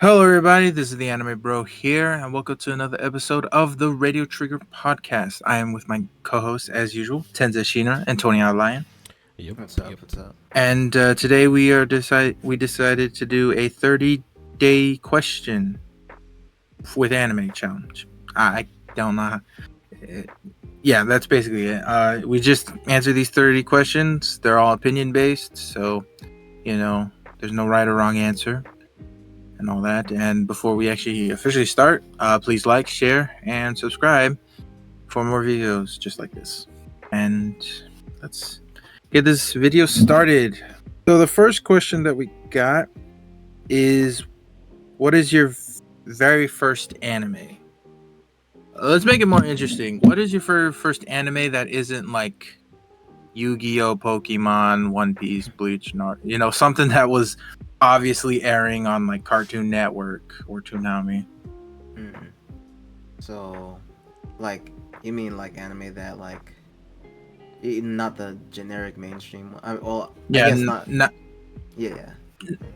Hello, everybody. This is the Anime Bro here, and welcome to another episode of the Radio Trigger podcast. I am with my co-host, as usual, Tensashinra and Tony Lion. Yep. What's up? Yep. What's up? And today we decided to do a 30-day question with anime challenge. I don't know. Yeah, that's basically it. We just answer these 30 questions. They're all opinion based, so there's no right or wrong answer. And all that. And before we actually officially start, please like, share, and subscribe for more videos just like this. And let's get this video started. So the first question that we got is, what is your very first anime? Let's make it more interesting. What is your first anime that isn't like Yu-Gi-Oh, Pokemon, One Piece, Bleach, Naruto, something that was obviously airing on like Cartoon Network or Toonami? So, like, you mean like anime that not the generic mainstream one? I guess not. Yeah.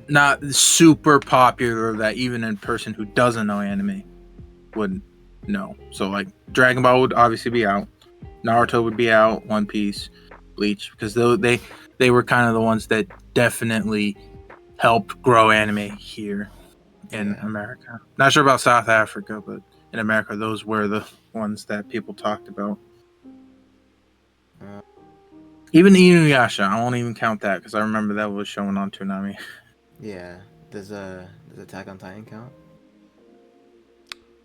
Not super popular that even a person who doesn't know anime would know. So like Dragon Ball would obviously be out, Naruto would be out, One Piece, Bleach, because they were kind of the ones that definitely helped grow anime here in America. Not sure about South Africa, but in America, those were the ones that people talked about. Even Inuyasha, I won't even count that because I remember that was shown on Toonami. Yeah. Does Attack on Titan count?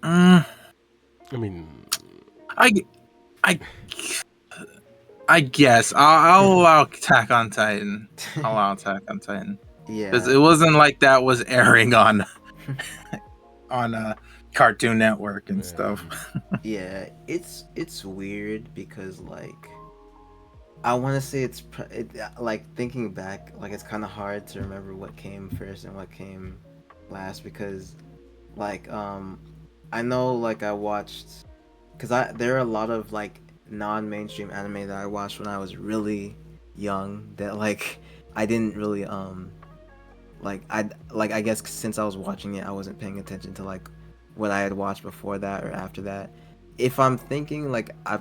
I mean, I guess I'll allow Attack on Titan. I'll allow Attack on Titan. Yeah. Because it wasn't like that was airing on Cartoon Network and stuff. Yeah, it's weird because I want to say like thinking back, like it's kind of hard to remember what came first and what came last because I know like I watched because there are a lot of like non-mainstream anime that I watched when I was really young that like I didn't really I guess since I was watching it I wasn't paying attention to like what I had watched before that or after that. If I'm thinking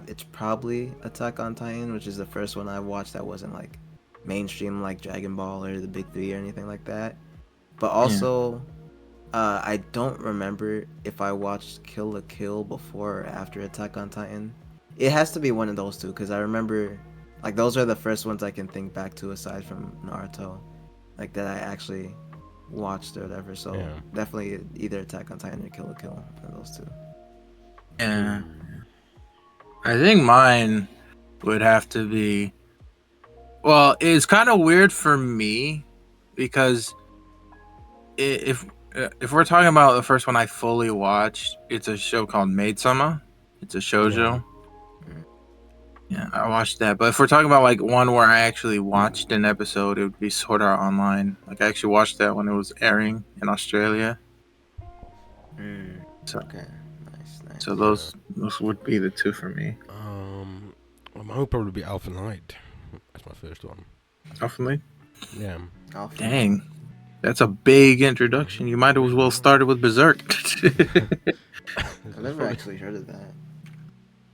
it's probably Attack on Titan, which is the first one I watched that wasn't like mainstream like Dragon Ball or the Big Three or anything like that. But also, I don't remember if I watched Kill la Kill before or after Attack on Titan. It has to be one of those two because I remember like those are the first ones I can think back to aside from Naruto, like that I actually watched or whatever. So definitely either Attack on Titan or Kill la Kill, one of those two. Yeah. I think mine would have to be. Well, it's kind of weird for me because if we're talking about the first one I fully watched, it's a show called Maid-sama. It's a shoujo. Yeah, I watched that. But if we're talking about like one where I actually watched an episode, it would be Sword Art Online. Like I actually watched that when it was airing in Australia. So, okay, nice. So those would be the two for me. mine would probably be Alpha Knight. That's my first one. Alpha Knight? Yeah. Dang. That's a big introduction. You might as well start it with Berserk. I've never actually heard of that.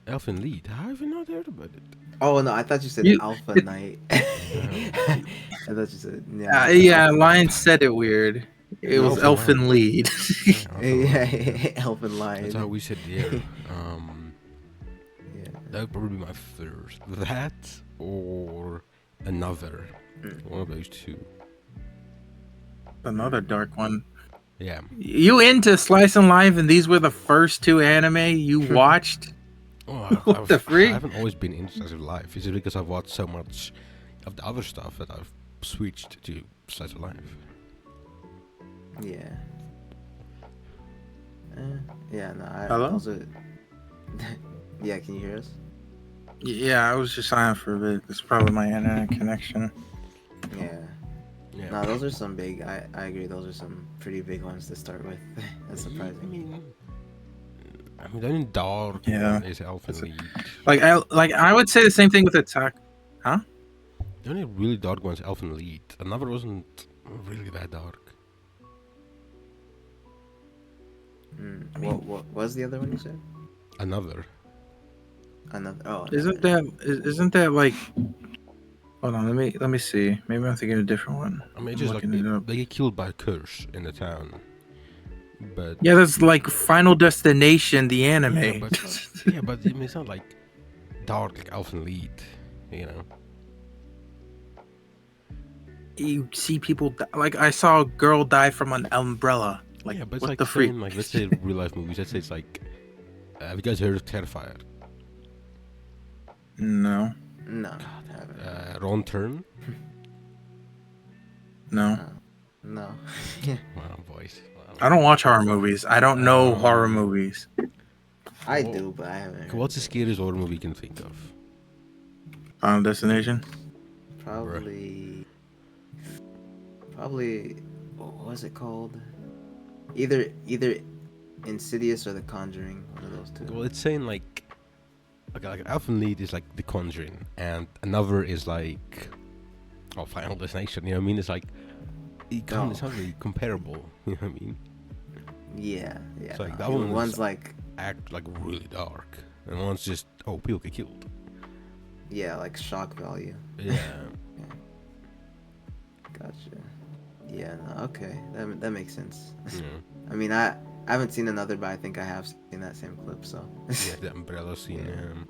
Elfen Lied. How have you not heard about it? Oh no, I thought you said Alpha Knight. I thought you said yeah. Lion said it weird. It was Elfen Lied. Yeah, Elfen Lied. That's how we said yeah. That would probably be my first. That or another. One of those two. Another dark one. Yeah. You into Slice and Life, and these were the first two anime you watched? What the freak? I haven't always been into Slice of Life. It's because I've watched so much of the other stuff that I've switched to Slice of Life. Yeah. Yeah, no, Hello? Also... yeah, can you hear us? Yeah, I was just silent for a bit. It's probably my internet connection. Yeah. No, those are some big. I agree. Those are some pretty big ones to start with. That's surprising. I mean, the only dark one is Elfen Lied. I would say the same thing with Attack. Huh? The only really dark one is Elfen Lied. Another wasn't really that dark. What was the other one you said? Another. Another. Oh, Isn't another. isn't that like? Hold on, let me see. Maybe I'm thinking of a different one. I mean, it's I'm just like looking it up. they get killed by a curse in the town. But Yeah, that's like Final Destination, the anime. yeah, but I mean, it's not like dark like Elfen Lied, you know. You see people like I saw a girl die from an umbrella. Like, Yeah, but it's what like the freak? saying, like, let's say real life movies. Let's say it's like, have you guys heard of Terrifier? No, No, I haven't. Wrong Turn. no. No. Wow, boys. Wow. I don't watch horror movies. I don't know horror movies. I do, but I haven't. Okay, what's the scariest horror movie you can think of? Final Destination. Probably. What was it called? Either Insidious or The Conjuring. One of those two. Well, it's saying like, okay, like Elfen Lied is like The Conjuring, and another is like, Final Destination. You know what I mean? It's like, it's not really comparable. You know what I mean? Yeah. It's like no, that one one's is like. act like really dark, and one's just people get killed. Yeah, like shock value. Yeah. Gotcha. Yeah. No, okay. That makes sense. Yeah. I mean, I haven't seen another, but I think I have seen that same clip. So. Yeah, the umbrella scene.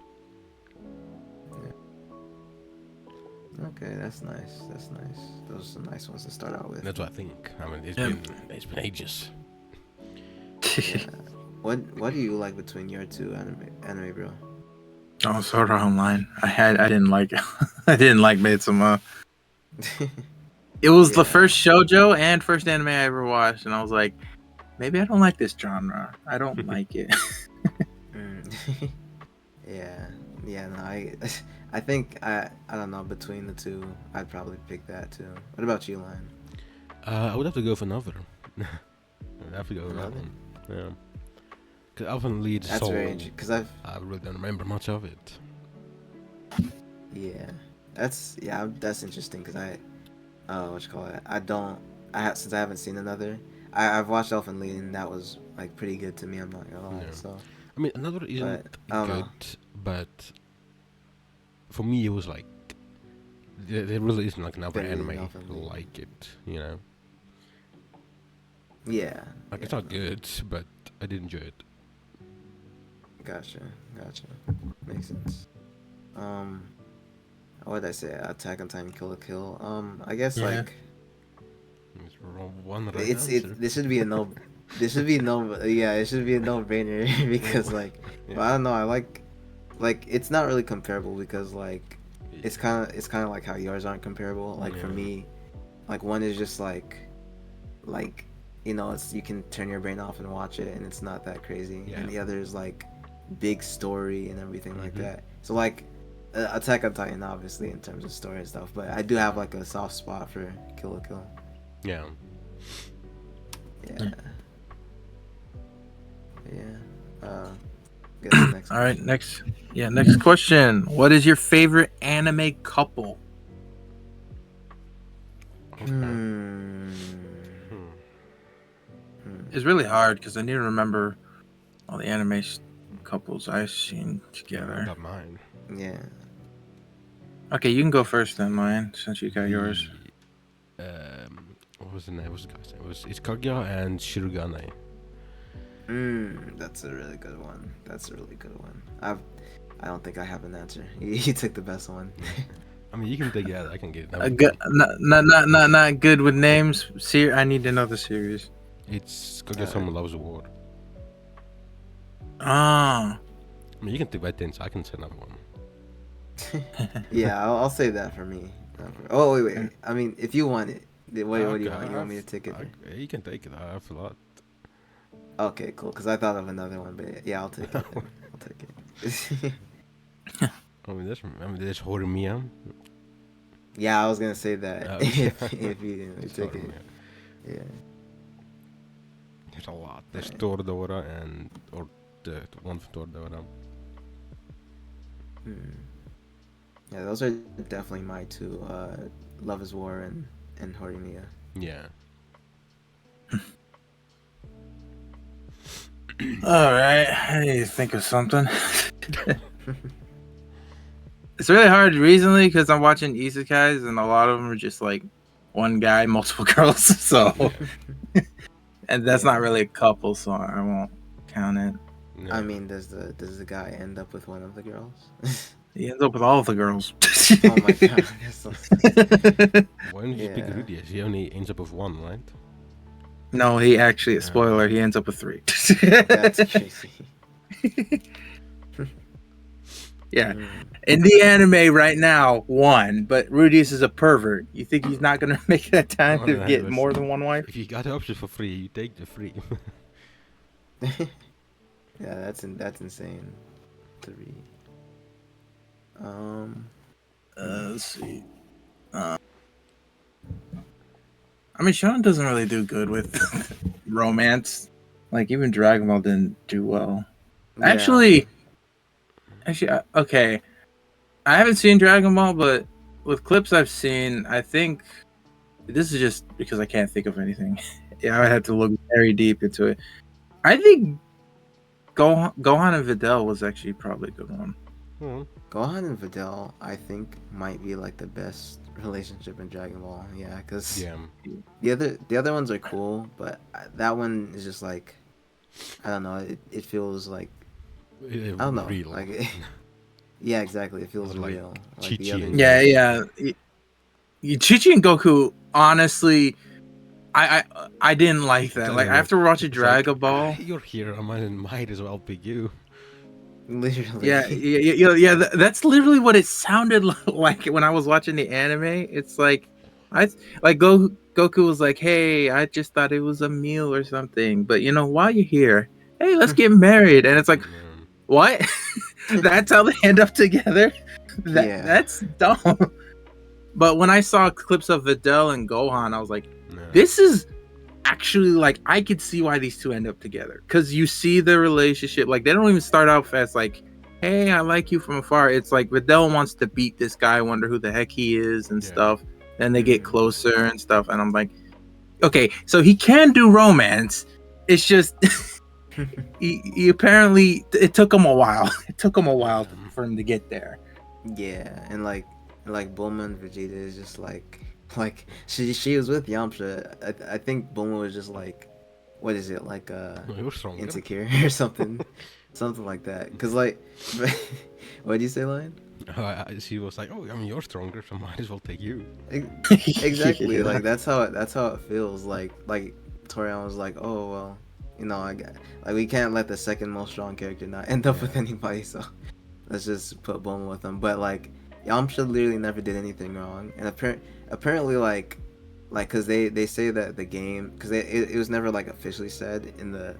Okay, that's nice. Those are some nice ones to start out with. That's what I think. I mean, it's been ages. Yeah. What do you like between your two anime, bro? Oh, Sword Art Online. I didn't like I didn't like Midsummer. It was the first shoujo and first anime I ever watched, and I was like, maybe I don't like this genre. I don't like it. Yeah. No, I think I don't know, between the two, I'd probably pick that too. What about you, Lion? I would have to go for another. I'd have to go with that Another? one. Yeah. Because Elfen Lied That's Soul, very interesting. Cause I really don't remember much of it. yeah, that's interesting. Cause what you call it? Since I haven't seen another. I've watched Elfen Lied and that was like pretty good to me. I'm not gonna lie. Yeah. So. I mean, another isn't good, but for me it was like there really isn't like another anime like it, you know. Yeah. Like it's not good, but I did enjoy it. Gotcha. Makes sense. What did I say? Attack on Titan, Kill la Kill. I guess like. It's one right This should be a no. This should be no. Yeah, it should be a no-brainer because like, but I don't know. I like it's not really comparable because like, it's kind of like how yours aren't comparable. Like for me, like one is just like, it's you can turn your brain off and watch it and it's not that crazy, and the other is like, big story and everything like that. So like, Attack on Titan obviously in terms of story and stuff, but I do have like a soft spot for Kill la Kill. Yeah. Next All right, next question. What is your favorite anime couple? It's really hard because I need to remember all the anime couples I've seen together. I got mine. Yeah. Okay, you can go first then, Lion, since you got yours. What was the name? What's the guy's name? It's Kaguya and Shirogane. That's a really good one. I don't think I have an answer. You took the best one. I mean, you can take it. I can get it. Good, not good with names. I need to know the series. It's Kaguya Someone Loves War. Ah. I mean, you can take that so I can say another one. Yeah, I'll say that for me. Oh wait. I mean, if you want it, what do you want? You want me to take it? You can take it. I have a lot. Okay, cool. Because I thought of another one, but yeah, I'll take it. I'll take it. I mean, there's Horimiya. Yeah, I was gonna say that if you didn't take it. Yeah. There's a lot. There's Toradora or the one from Toradora. Yeah, those are definitely my two. Love is War and Horimiya. Yeah. All right, I need to think of something. It's really hard recently because I'm watching isekais and a lot of them are just like one guy, multiple girls. So, and that's not Yeah. really a couple, so I won't count it. I mean, does the guy end up with one of the girls? He ends up with all of the girls. Oh my god, that's so Why don't you just pick yeah. Rudius? He only ends up with one, right? No, he actually, spoiler, he ends up with 3. That's crazy. Yeah. Mm. In the anime right now, 1, but Rudius is a pervert. You think he's not gonna make that time No, to no, no, get but more than one wife? If you got the option for free, you take the free. Yeah, that's insane. 3. Let's see. I mean, Shonen doesn't really do good with romance. Like even Dragon Ball didn't do well. Yeah. Actually, okay. I haven't seen Dragon Ball, but with clips I've seen, I think this is just because I can't think of anything. Yeah, I had to look very deep into it. I think Gohan and Videl was actually probably a good one. Gohan and Videl, I think, might be like the best relationship in Dragon Ball. Yeah, because Yeah. the other ones are cool, but that one is just like, I don't know. It feels like, I don't know, Real. like yeah, exactly. It feels Like real. Like Chi-Chi the other. and Yeah. Chi-Chi and Goku, honestly, I didn't like that. Like after watching It's like, Dragon Ball, you're here, I might as well pick you. Literally. yeah. That's literally what it sounded like when I was watching the anime. It's like Goku was like, "Hey, I just thought it was a meal or something, but while you're here, hey, let's get married." And it's like, what? That's how they end up together? Yeah. That's dumb. But when I saw clips of Videl and Gohan, I was like, No. this is actually like I could see why these two end up together because you see the relationship. Like they don't even start out as like, "Hey, I like you from afar." It's like Videl wants to beat this guy, wonder who the heck he is and stuff. Then they get closer and stuff, and I'm like, okay, so he can do romance. It's just he apparently it took him a while. It took him a while for him to get there. Yeah, and like Bulma and Vegeta is just like she was with Yamcha. I think Bulma was just like, what is it, like You're stronger. insecure or something, something like that. Cause like, what do you say, Lion? She was like, "Oh, I mean, you're stronger, so might as well take you." Exactly. Yeah. Like that's how it feels. Like Torian was like, oh well, I got like we can't let the second most strong character not end up with anybody. So let's just put Bulma with him. But like Yamcha literally never did anything wrong, and apparently like because they say that the game, because it was never like officially said in the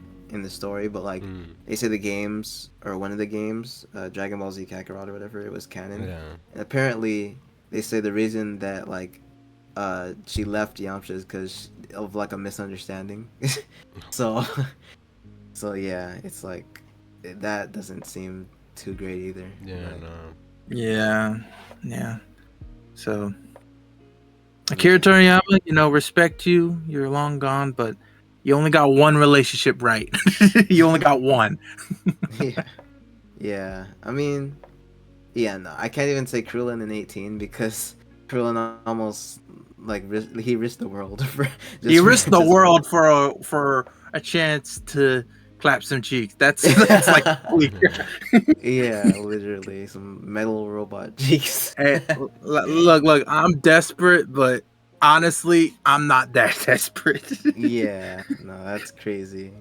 story, but like they say the games, or one of the games, Dragon Ball Z Kakarot or whatever, it was canon. Yeah. And apparently they say the reason that like she left Yamcha is because of like a misunderstanding. so yeah, it's like that doesn't seem too great either. Yeah. But, No. Yeah. So Akira Toriyama, respect you. You're long gone, but you only got one relationship right. You only got one. yeah. I mean, yeah, no, I can't even say Krillin in 18 because Krillin almost like he risked the world for. He risked the world for a chance to clap some cheeks. That's like Yeah, literally some metal robot cheeks. Hey, look, I'm desperate, but honestly, I'm not that desperate. Yeah, no, that's crazy.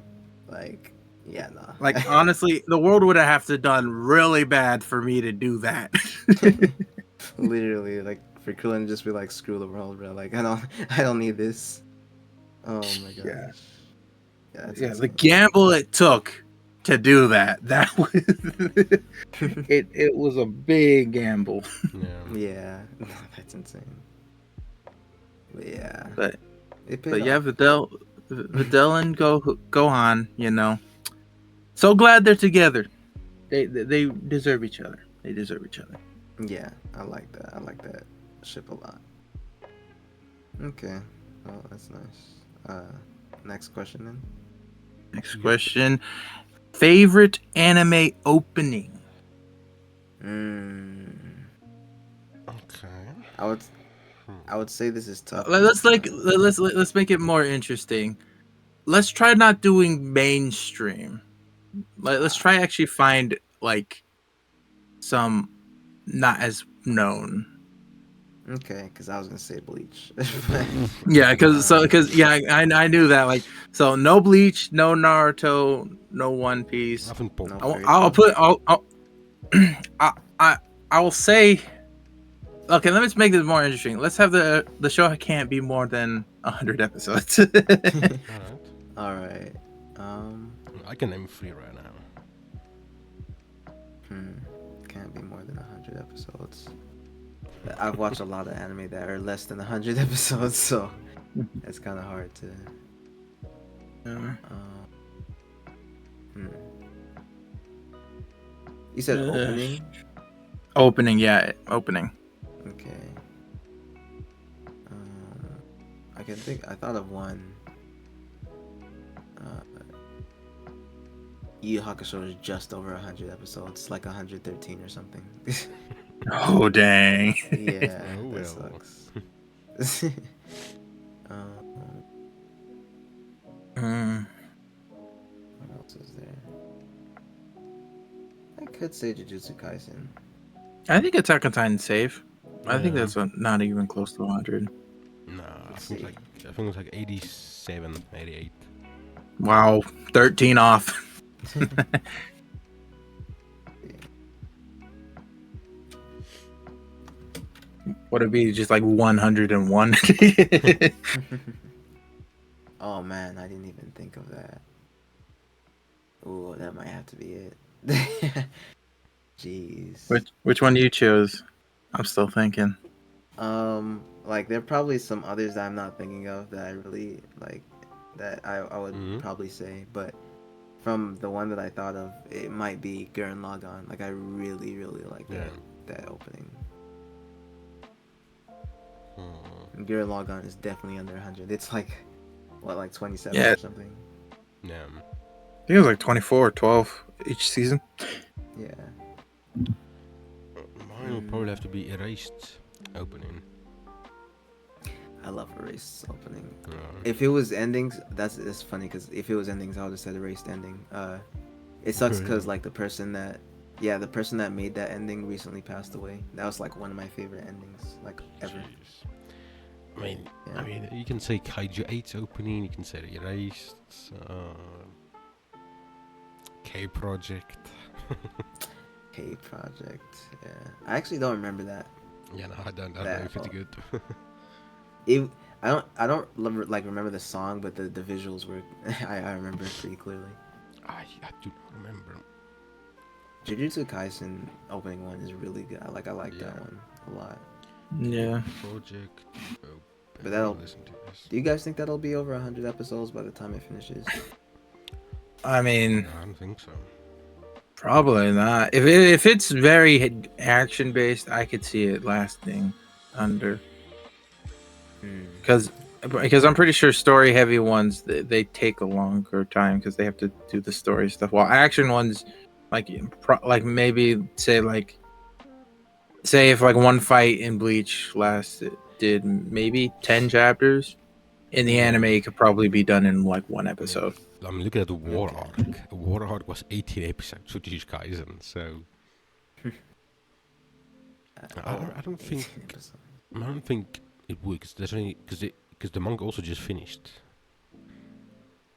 Like, yeah, no. Like honestly, the world would have to done really bad for me to do that. Literally, like for Krillin to just be like, screw the world, bro. Like I don't need this. Oh my gosh. Yeah. Yeah, that's The insane. gamble it took to do that was it was a big gamble. Yeah. Yeah, no, that's insane. But yeah. But It paid But yeah, off. Videl and Gohan, so glad they're together. They deserve each other. They deserve each other. Yeah, I like that. I like that ship a lot. Okay, well that's nice. Next question then. Next question. Favorite anime opening. Okay. I would say this is tough. Let's make it more interesting. Let's try not doing mainstream. Let's try actually find like some not as known. Okay, because I was gonna say Bleach. Yeah, because I knew that so no Bleach, no Naruto, no One Piece. Nothing pop. No. I will say. Okay, let me just make this more interesting. Let's have the show can't be more than 100 episodes. Alright. All right. I can name 3 right now. Can't be more than 100 episodes. I've watched a lot of anime that are less than 100 episodes, so it's kind of hard to. You said opening? Opening, yeah, opening. Okay. I can think. I thought of one. Yu Yu Hakusho is just over 100 episodes, like 113 or something. Oh dang! Yeah, Oh, that well. sucks. What else is there? I could say Jujutsu Kaisen. I think Attack on Titan's safe. I think Yeah. that's not even close to 100. Nah, I Let's think see. it's like 87, 88. Wow, 13 off. Would it be just like 101? Oh man, I didn't even think of that. Ooh, that might have to be it. Jeez. Which one do you choose? I'm still thinking. Like there are probably some others that I'm not thinking of that I really like that I would probably say, but from the one that I thought of, it might be Gurren Lagann. Like I really, really like that opening. Gurren Lagann is definitely under 100. It's like what, like 27 or something. Yeah. I think it was like 24 or 12 each season. Yeah. Mine will probably have to be Erased opening. I love Erased opening. Yeah. If it was endings, it's funny because if it was endings, I would have said Erased ending. It sucks because like the person that made that ending recently passed away. That was like one of my favorite endings like ever. Jeez. I mean, you can say Kaiju 8's opening. You can say Erased. K Project. K Project. Yeah, I actually don't remember that. Yeah, no, I don't know if it's good. I don't remember the song, but the visuals were I remember it pretty clearly. I do not remember. Jujutsu Kaisen opening one is really good. I like that one a lot. Yeah. Project. But that'll. Listen to this. Do you guys think that'll be over 100 episodes by the time it finishes? I mean, No, I don't think so. probably not. If it's very action based, I could see it lasting under. Because I'm pretty sure story heavy ones they take a longer time because they have to do the story stuff. While action ones, like maybe say if like one fight in Bleach did maybe 10 chapters, in the anime it could probably be done in like one episode. I mean, look at the war arc. The war arc was 18 episodes for Jujutsu Kaisen, so I don't think it would because the manga also just finished.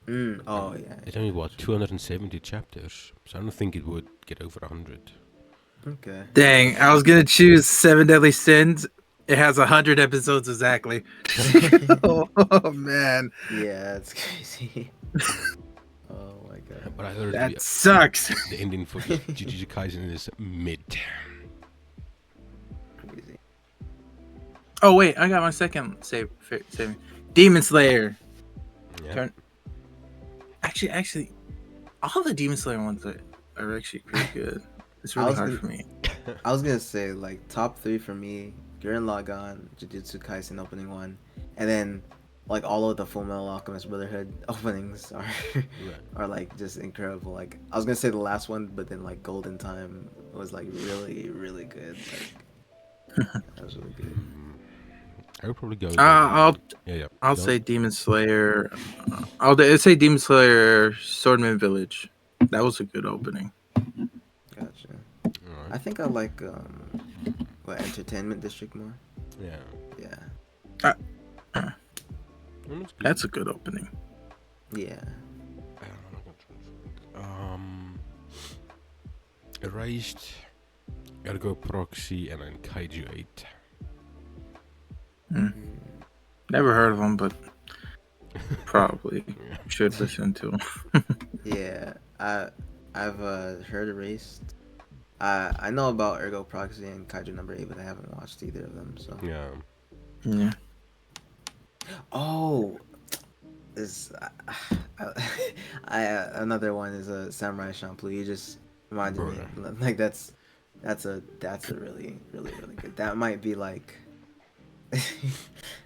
Oh yeah. It's only 270 chapters, so I don't think it would get over 100. Okay. Dang, I was gonna choose Seven Deadly Sins. It has 100 episodes exactly. Oh man. Yeah, that's crazy. Oh my god. But I heard That sucks. the ending for Jujutsu Kaisen is mid. Crazy. Oh wait, I got my second save. Demon Slayer. Yeah. Actually, all the Demon Slayer ones are actually pretty good. It's really hard for me. I was gonna say like top 3 for me: Gurren Lagann, Jujutsu Kaisen opening one, and then like all of the Full Metal Alchemist Brotherhood openings Right. are like just incredible. Like I was gonna say the last one, but then like Golden Time was like really really good. Like that was really good. I would probably go. I'll Yeah. I'll Go. say Demon Slayer. I'll say Demon Slayer Swordman Village. That was a good opening. Gotcha. All I right. think I like what Entertainment District more. Yeah. Yeah. Uh, Well, that's good. That's a good opening. Yeah. Erased. Gotta go Proxy and then Kaiju 8. Hmm. Never heard of them, but probably should listen to them. Yeah. I've heard Erased. I know about Ergo Proxy and Kaiju number 8, but I haven't watched either of them. So. Yeah. Yeah. Oh, is I another one is a Samurai Champloo. You just reminded me. Bruh. Like that's a really really really good. That might be like.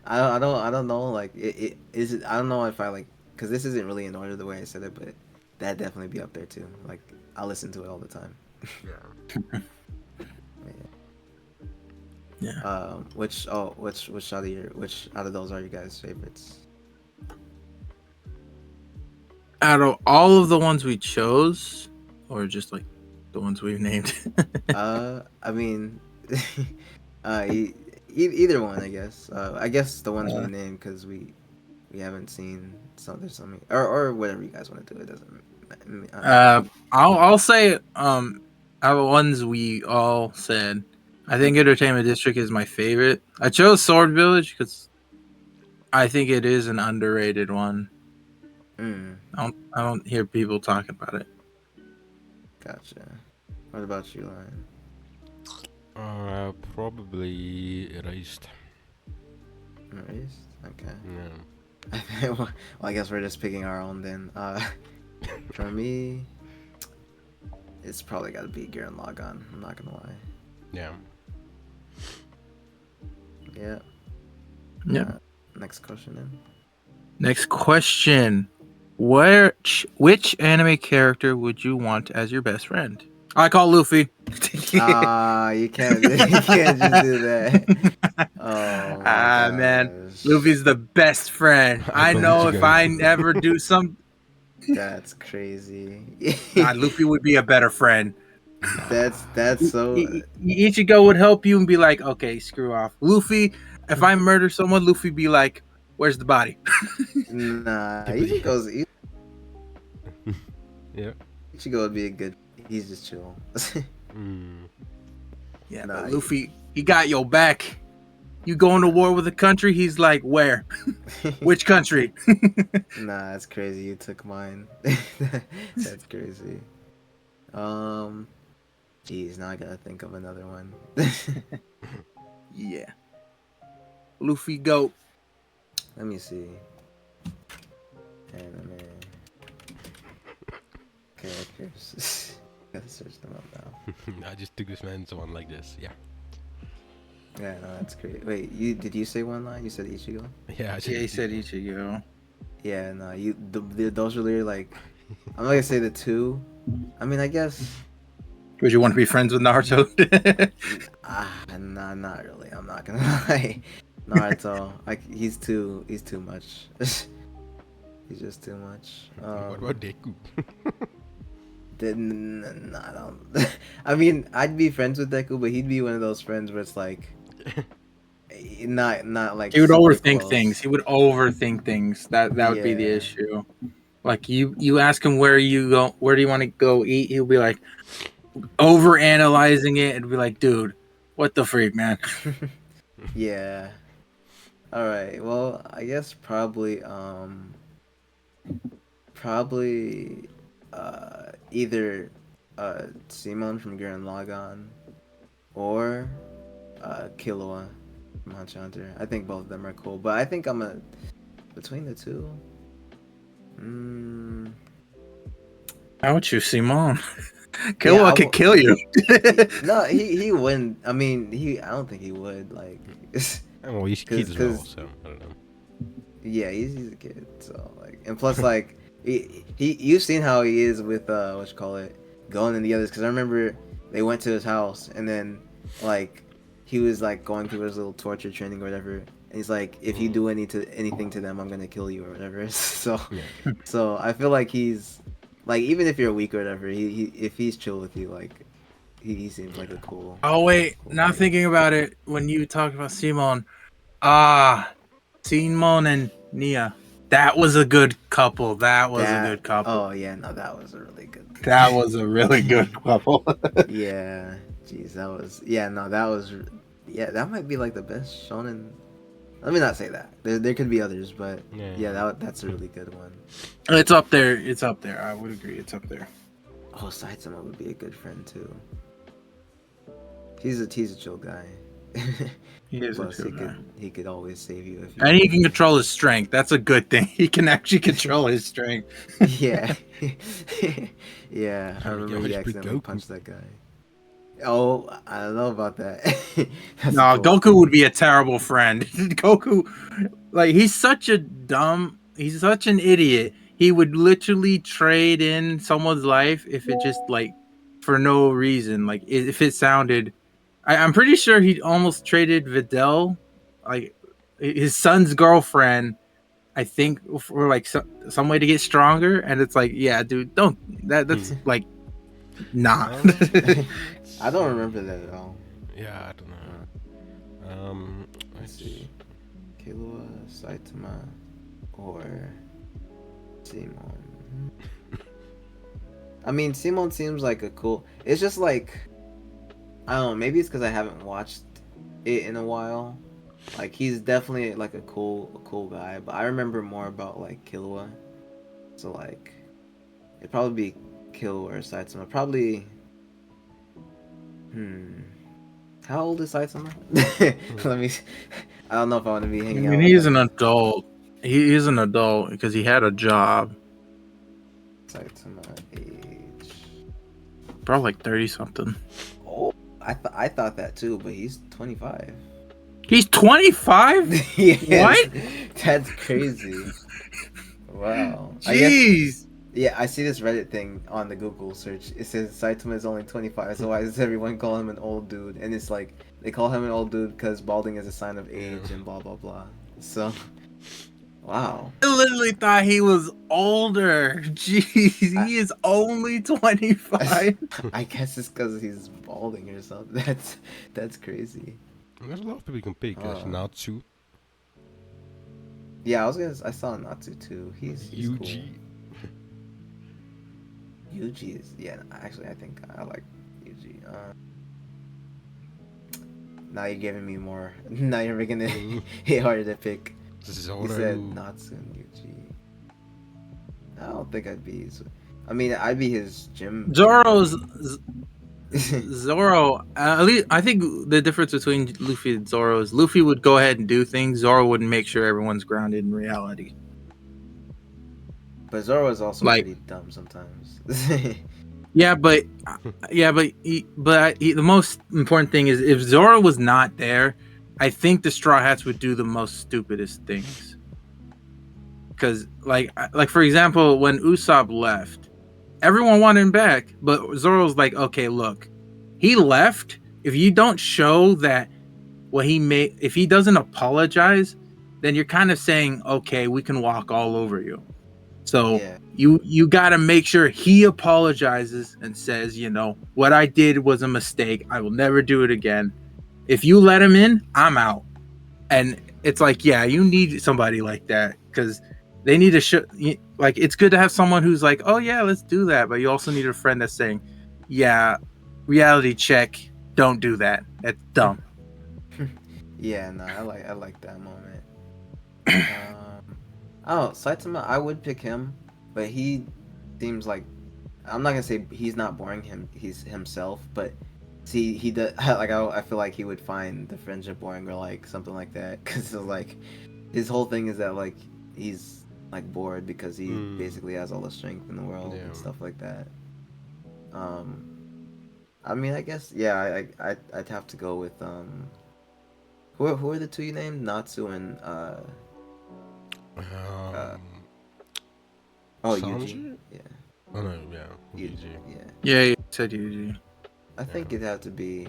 I don't know like it is it, I don't know if I like because this isn't really in order the way I said it, but that'd definitely be up there too. Like I listen to it all the time. Yeah. Yeah. Which out of those are you guys' favorites? Out of all of the ones we chose, or just like the ones we've named. I mean, either one, I guess. I guess the ones we named because we haven't seen some. There's something or whatever you guys want to do. It doesn't. I'll say out of the ones we all said, I think Entertainment District is my favorite. I chose Sword Village because I think it is an underrated one. Mm, I don't hear people talking about it. gotcha. What about you, Lion? Probably Erased. Erased? Okay. Yeah. Well, I guess we're just picking our own then. For me, it's probably got to be Gurren Lagann. I'm not gonna lie. Yeah. Yeah. Yeah. Next question then. Next question. Which anime character would you want as your best friend? I call Luffy. You can't you can't just do that. Oh my Man. gosh. Luffy's the best friend. I don't know you if go. I ever do some That's crazy. God, Luffy would be a better friend. That's so Ichigo would help you and be like, okay, screw off. Luffy, if I murder someone, Luffy be like, where's the body? nah. Yeah. Ichigo would be a good. He's just chill. Yeah, Nah, but Luffy, he got your back. You going to war with a country? He's like, where? Which country? Nah, that's crazy. You took mine. That's crazy. Geez, now I gotta think of another one. Yeah. Luffy goat. Let me see. Anime characters. Gotta search them up now. I just took this man's one like this. Yeah. Yeah, no, that's great. Wait, did you say one line? You said Ichigo? Yeah. He said Ichigo. Yeah, no, those are literally like, I'm not gonna say the two. I mean, I guess. Would you want to be friends with Naruto? Nah, not really. I'm not gonna lie. Naruto, like he's too much. He's just too much. What about Deku? I don't. I mean, I'd be friends with Deku, but he'd be one of those friends where it's like, not like. He would super overthink close. things. He would overthink things. That would be the Yeah. issue. Like you ask him where do you want to go eat? He'll be like over analyzing it and be like, dude, what the freak, man? Yeah. All right. Well, I guess probably either Simon from Gurren Lagann or Killua from Hunter x Hunter. I think both of them are cool, but I think between the two. How would you, Simon? Killua could kill you. No, he wouldn't. I mean, I don't think he would like. Oh, well, he's kid as well, so I don't know. Yeah, he's a kid, so like, and plus like you've seen how he is with what you call it, going in the others. Because I remember they went to his house, and then like he was like going through his little torture training or whatever. And he's like, if you do anything to them, I'm gonna kill you or whatever. So Yeah. so I feel like he's like, even if you're weak or whatever, he if he's chill with you, like he seems like a cool. Oh wait, cool now guy. thinking about it, when you talked about Simon, ah, Simon and Nia, that was a good couple. That was a That good couple. oh yeah, no, that was a really good. That was a really good couple. Yeah, jeez, that was no, that was that might be like the best shonen. Let me not say that. There could be others, but yeah, that's a really good one. It's up there. It's up there. I would agree. It's up there. Oh, Saitama would be a good friend too. He's a chill guy. He is a Plus, chill guy. he could always save you if you. And he can control his strength. That's a good thing. He can actually control his strength. Yeah, yeah. I remember he always beat accidentally Goku. punched that guy. Oh, I don't know about that. That's No, cool. Goku would be a terrible friend. Goku, like, he's such an idiot. He would literally trade in someone's life if it just, like, for no reason. Like, if it sounded, I'm pretty sure he almost traded Videl, like, his son's girlfriend, I think, for like some way to get stronger. And it's like, yeah, dude, don't, that's like, nah. I don't remember that at all. Yeah, I don't know. Let's see. Killua, Saitama, or Simon. I mean, Simon seems like a cool. It's just like, I don't know. Maybe it's because I haven't watched it in a while. Like, he's definitely like a cool guy. But I remember more about like Killua. So like, it'd probably be Killua or Saitama. Probably. How old is Saitama? Let me. I don't know if I want to be I hanging out. mean, he's an adult. He is an adult because he had a job. Saitama age. Probably like 30 something. Oh, I thought that too, but he's 25. He's 25? Yes, What? That's crazy. Wow. Jeez. I see this Reddit thing on the Google search. It says Saitama is only 25, so why does everyone call him an old dude? And it's like, they call him an old dude because balding is a sign of age and blah blah blah. So, wow. I literally thought he was older. Jeez, he is only 25. I guess it's because he's balding or something. That's crazy. There's a lot of people you can pick. There's Natsu, Yeah, I saw Natsu too. He's Yuji. cool. Yuji is actually I think I like Yuji. Now you're giving me more. Now you're making it harder to pick. Zoro. You said Natsu and Yuji. I don't think I'd be his. I mean, I'd be his gym. Zoro. At least I think the difference between Luffy and Zoro is Luffy would go ahead and do things. Zoro wouldn't make sure everyone's grounded in reality. But Zoro is also Like- pretty dumb sometimes. Yeah, but the most important thing is if Zoro was not there, I think the Straw Hats would do the most stupidest things. Because, like for example, when Usopp left, everyone wanted him back, but Zoro's like, okay, look, he left. If you don't show that what he made, if he doesn't apologize, then you're kind of saying, okay, we can walk all over you. So Yeah. you got to make sure he apologizes and says, what I did was a mistake. I will never do it again. If you let him in, I'm out. And it's like, yeah, you need somebody like that because they need to show. Like, it's good to have someone who's like, oh yeah, let's do that. But you also need a friend that's saying, yeah, reality check. Don't do that. That's dumb. Yeah, no, I like that moment. Saitama, I would pick him, but he seems like, I'm not gonna say he's not boring. He's himself, but see, he does like I feel like he would find the friendship boring or like something like that because like his whole thing is that like he's like bored because he basically has all the strength in the world and stuff like that. I mean, I guess I'd have to go with who are the two you named? Natsu and Um, Oh, Sanji? Yuji. Yeah. Oh no, yeah, Yuji. Yuji. Yeah. Yeah, you said Yuji. I think Yeah. it'd have to be.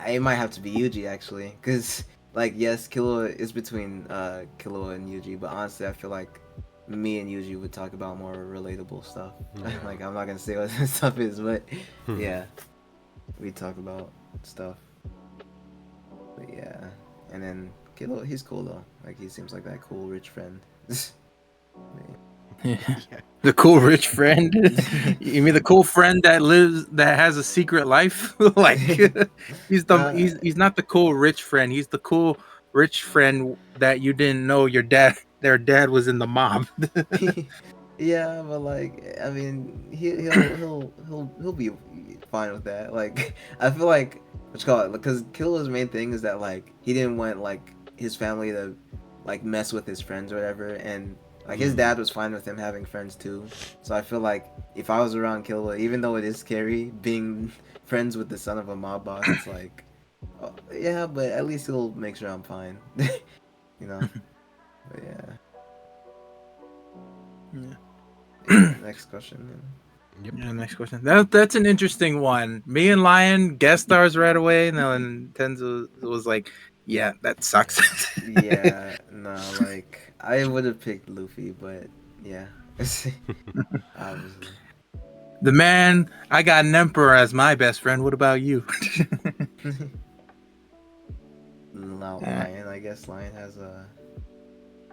It might have to be Yuji actually, because like yes, Killua is between Killua and Yuji, but honestly, I feel like me and Yuji would talk about more relatable stuff. Yeah. Like I'm not gonna say what this stuff is, but Hmm. yeah, we talk about stuff. But yeah, and then Killua, he's cool though. Like he seems like that cool rich friend. Yeah. Yeah. The cool rich friend. You mean the cool friend that has a secret life? Like Nah, he's not the cool rich friend. He's the cool rich friend that you didn't know their dad was in the mob. yeah, but like, I mean, he'll be fine with that. Like, I feel like what you call it, because Killua's main thing is that like he didn't want like his family to like mess with his friends or whatever, and like his dad was fine with him having friends too. So I feel like if I was around Killua, even though it is scary being friends with the son of a mob boss, it's like, oh, yeah, but at least he'll make sure I'm fine, you know. But yeah. Next question. Yep. Yeah, next question. That's an interesting one. Me and Lion guest stars right away, and then Tenzo was like, "Yeah, that sucks." Yeah, no, like I would have picked Luffy, but yeah, obviously. The man, I got an emperor as my best friend. What about you? Lion, I guess Lion has a.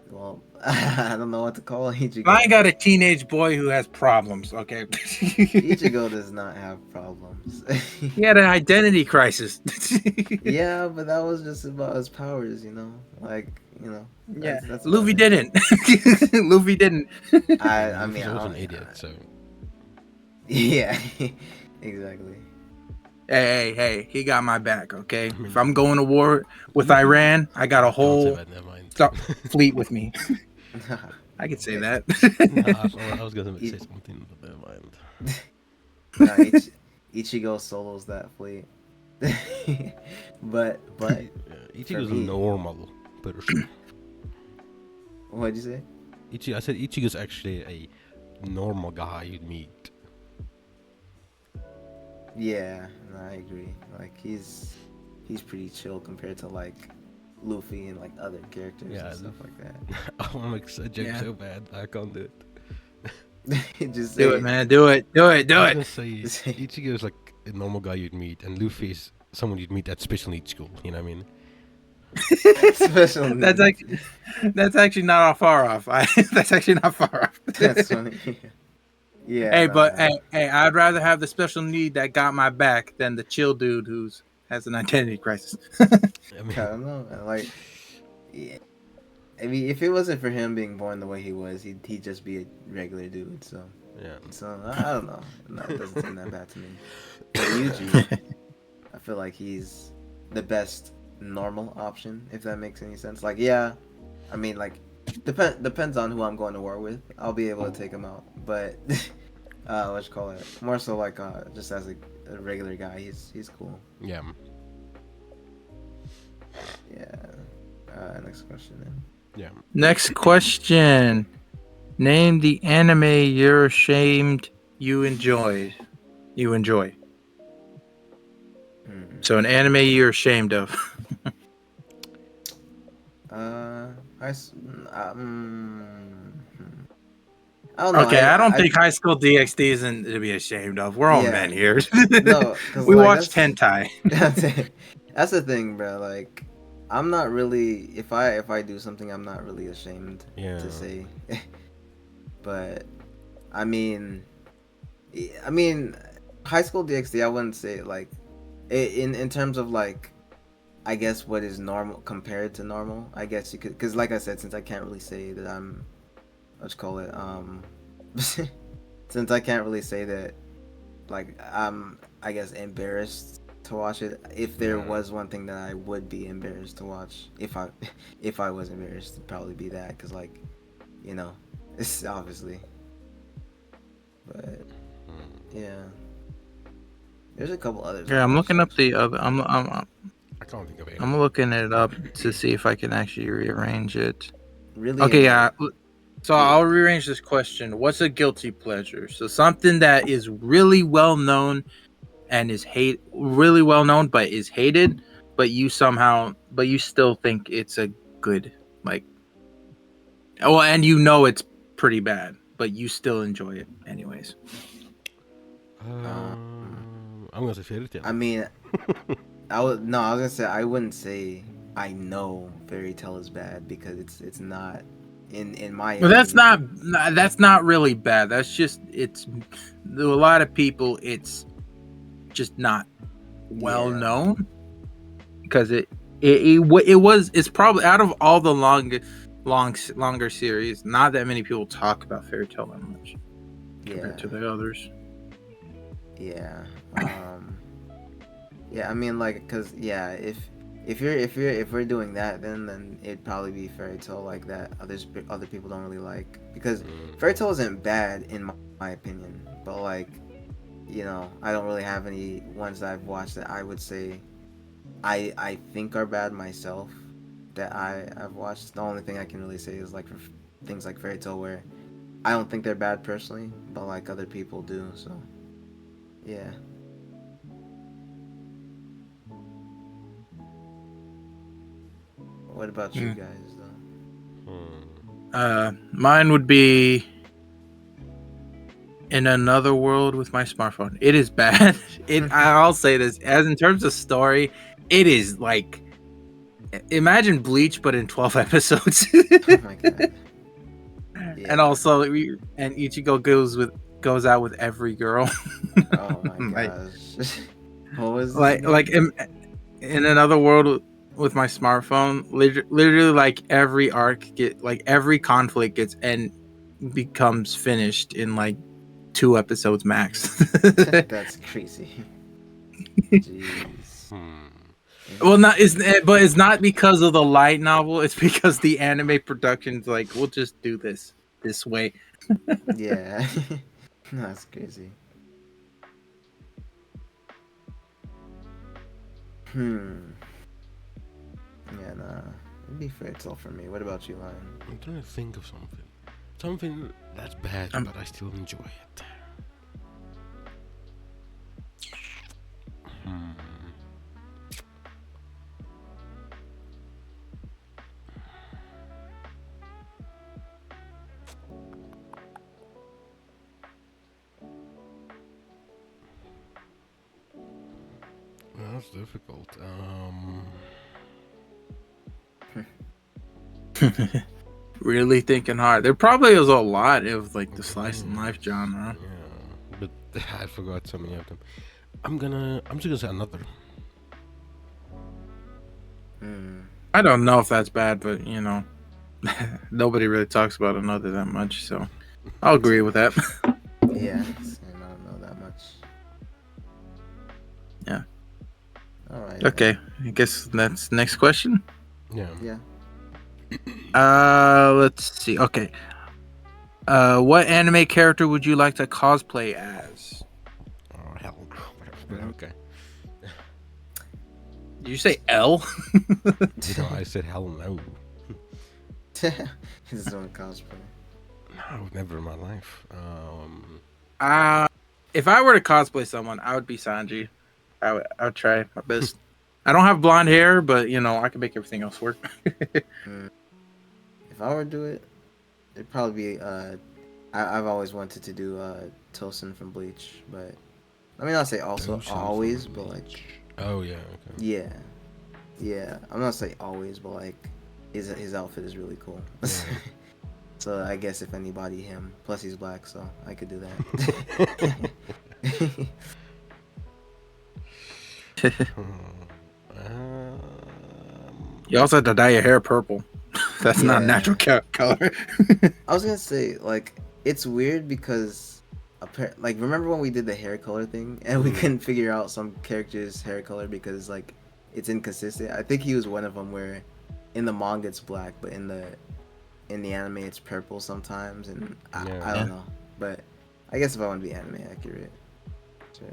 Well, I don't know what to call Ichigo. Lion got a teenage boy who has problems. Okay, Ichigo does not have problems. he had an identity crisis. Yeah, but that was just about his powers, you know. Like, you know, Yeah, that's about Luffy it. didn't. Luffy didn't. I mean, Luffy's I also don't, an idiot, so yeah, exactly. Hey, he got my back. Okay, I mean, if I'm going to war with Luffy- Iran, I got a don't say whole that. Never mind. fleet with me. I could say that. I was gonna I- say something, but never mind. Nah, Ichigo solos that fleet. but for Ichigo's a me, normal person. what'd you say? I said Ichigo's actually a normal guy you'd meet. Yeah, no, I agree. Like he's pretty chill compared to like Luffy and like other characters Yeah, and stuff like that. I want to make a joke Yeah. so bad, I can't do it. Just Do say it, man. Do it. I was Do gonna it. say Just say- Ichigo's like a normal guy you'd meet, and Luffy is someone you'd meet at special needs school. You know what I mean? Special That's needs. actually not far off. That's actually not far off. That's funny. Yeah. Hey, Nah, but nah. hey, I'd rather have the special need that got my back than the chill dude who's has an identity crisis. I I mean, don't know. Man. Like, yeah. I mean, if it wasn't for him being born the way he was, he'd just be a regular dude. So yeah. I don't know. No, it doesn't seem that bad to me. But Yuji, I feel like he's the best normal option, if that makes any sense. Like, yeah, I mean, like, depends on who I'm going to war with. I'll be able to take him out, but what you call it? More so like just as a regular guy, he's cool. Yeah. Yeah. Next question then. Yeah. Next question. Name the anime you're ashamed you enjoyed. You enjoy. Hmm. So an anime you're ashamed of. I s- I don't know. Okay, I don't think High School DxD isn't to be ashamed of. We're all Yeah. men here. No, because We like, watched hentai. that's the thing, bro. Like, I'm not really if I do something, I'm not really ashamed Yeah. to say. But I mean, High School DxD, I wouldn't say like in terms of like, I guess what is normal compared to normal. I guess you could, because like I said, since I can't really say that I'm, what you call it, since I can't really say that, like I'm, I guess embarrassed to watch it. If there was one thing that I would be embarrassed to watch, if I was embarrassed, it'd probably be that, because like, you know, it's obviously, but yeah, there's a couple others. Yeah, I'm looking up the other. I'm I can't think of any. I'm looking it up to see if I can actually rearrange it. Really. Okay, yeah. So Yeah. I'll rearrange this question. What's a guilty pleasure? So something that is really well known and is really well known, but is hated, but you still think it's a good, like, oh, and you know it's pretty bad, but you still enjoy it anyways. I'm gonna say fairy tale. I mean, I was gonna say I wouldn't say I know fairy tale is bad because it's not in my Well, opinion. that's not really bad. That's just it's a lot of people. It's just not well Yeah. known because it's probably out of all the longer series. Not that many people talk about fairy tale that much compared to the others. Yeah. Yeah. I mean, like, cause yeah, if we're doing that, then it'd probably be fairy tale like that. Other people don't really like because fairy tale isn't bad in my opinion, but like, I don't really have any ones that I've watched that I would say I think are bad myself that I've watched. The only thing I can really say is like for things like fairy tale where I don't think they're bad personally, but like other people do. So yeah. What about you guys though? Mine would be In Another World with my smartphone. It is bad. I'll say this as in terms of story, it is like imagine Bleach but in 12 episodes. Oh my god. Yeah. And also and Ichigo goes out with every girl. Oh my gosh. What was this like again? in Another World with my smartphone, literally like every arc every conflict gets and becomes finished in like 2 episodes max. That's crazy. Jeez. Well, but it's not because of the light novel. It's because the anime production's like, we'll just do this way. Yeah. That's crazy. Hmm. Yeah, nah. It'd be fairy tale for me. What about you, Lion? I'm trying to think of something. Something that's bad, but I still enjoy it. Well, that's difficult. Really thinking hard. There probably is a lot of like the slice of life genre. Yeah, but I forgot so many of them. I'm just gonna say another. I don't know if that's bad, but nobody really talks about Another that much, so I'll agree with that. Yeah, I don't know that much. Yeah. All right. Okay, I guess that's next question. Yeah. Yeah. Let's see. Okay. What anime character would you like to cosplay as? Oh hell. Okay. Did you say L? No, I said hell no. He's doing cosplay. No, never in my life. If I were to cosplay someone, I would be Sanji. I would try my best. I don't have blonde hair, but I can make everything else work. If I were to do it, it'd probably be I've always wanted to do Tosin from Bleach, but I mean I'll say also always, but like oh yeah, okay. yeah. I'm not say always, but like his outfit is really cool. Yeah. So I guess if anybody, him. Plus he's black, so I could do that. You also have to dye your hair purple. That's not a natural color. I was gonna say like it's weird because like remember when we did the hair color thing and we couldn't figure out some character's hair color because like it's inconsistent. I think he was one of them where in the manga it's black, but in the anime it's purple sometimes, and I don't know. But I guess if I want to be anime accurate, sure.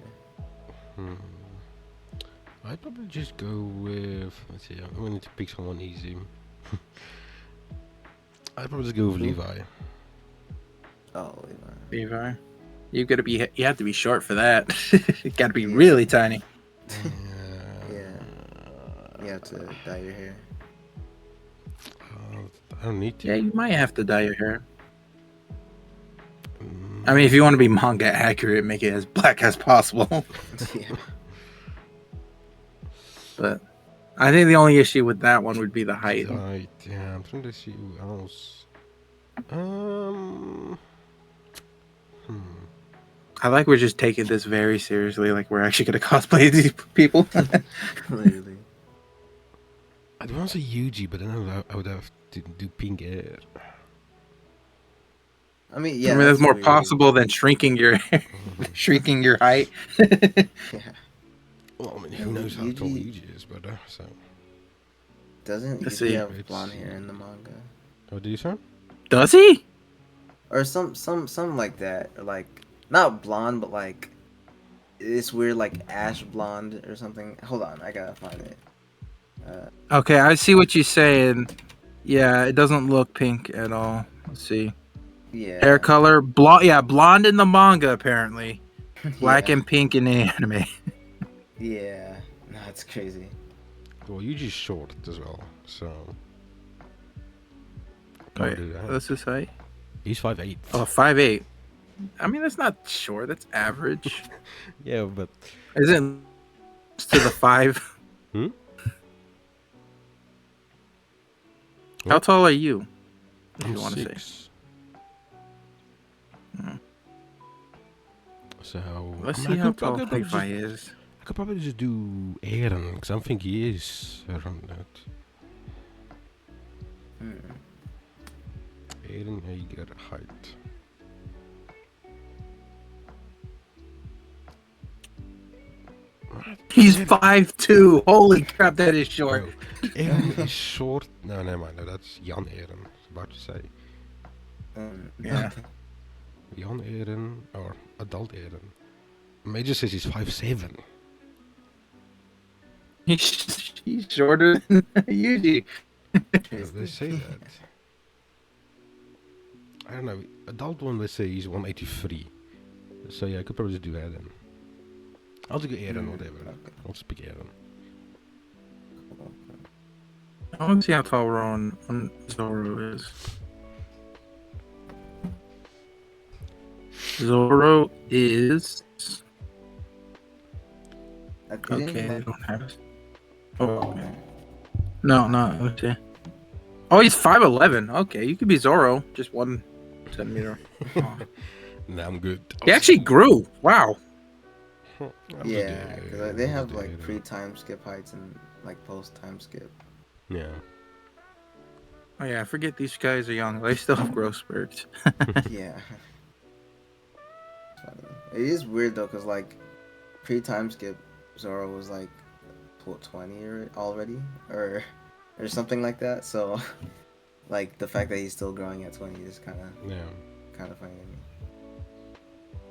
I'd probably just go with. Let's see. I'm going to pick someone easy. I'd probably just go with Who? Levi. Oh, Levi. Levi. You have to be short for that. You got to be Yeah. really tiny. Yeah. You have to dye your hair. I don't need to. Yeah, you might have to dye your hair. Mm, I mean, if you want to be manga accurate, make it as black as possible. Yeah. But I think the only issue with that one would be the height. Right, yeah, I'm trying to see who else. Hmm. I like we're just taking this very seriously. Like we're actually going to cosplay these people. Literally. I'd want to say Yuji, but then I would have to do pink hair. I mean, yeah. I mean, that's more weird. possible than shrinking your height. Yeah. Well, I mean, Yeah, who knows how tall Yuji- Yuji is, but so. Doesn't Let's Yuji see. have blonde hair in the manga? What do you say? Does he? Or some like that, or like not blonde, but like it's weird, like ash blonde or something. Hold on, I gotta find it. Okay, I see what you're saying. Yeah, it doesn't look pink at all. Let's see. Yeah. Hair color, blonde. Yeah, blonde in the manga apparently. Black yeah. and pink in the anime. Yeah. No, it's crazy. Well, Yuji's short as well, so. Wait, Can't do that. what's his height? He's 5'8". Oh, 5'8". I mean, that's not short. That's average. Yeah, but Isn't to the 5? Hmm? How What? tall are you? If I'm you want to say. 6. Hmm. So Let's I see mean, how I tall could probably Levi just, is. I could probably just do Eren, because I think he is around that. Hmm. Eren Hager height. What? He's Eren- 5'2". Holy crap, that is short. Oh, Eren is short. No, never mind. No, that's Jan Eren. I was about to say. Yeah. Jan Eren, or adult Eren. Major says he's 5'7". He's shorter than Yuji. Yeah, they say that. I don't know. Adult one, let's say he's 183. So yeah, I could probably just do Eren. I'll just go Eren, whatever. Okay. I'll just pick Eren. I want to see how tall Ron Zoro is. Zoro is okay. They don't have it. Oh, okay. No. Let's see. Oh, he's 5'11". Okay, you could be Zoro. Just 1 centimeter. Oh. Nah, I'm good. He actually grew. Wow. Yeah, because they have like pre-time skip heights and like post-time skip. Yeah. Oh yeah, I forget these guys are young. They still have growth spurts. Yeah. Funny. It is weird though, because like pre-time skip, Zoro was like 20 already, or something like that. So, like the fact that he's still growing at 20 is kind of funny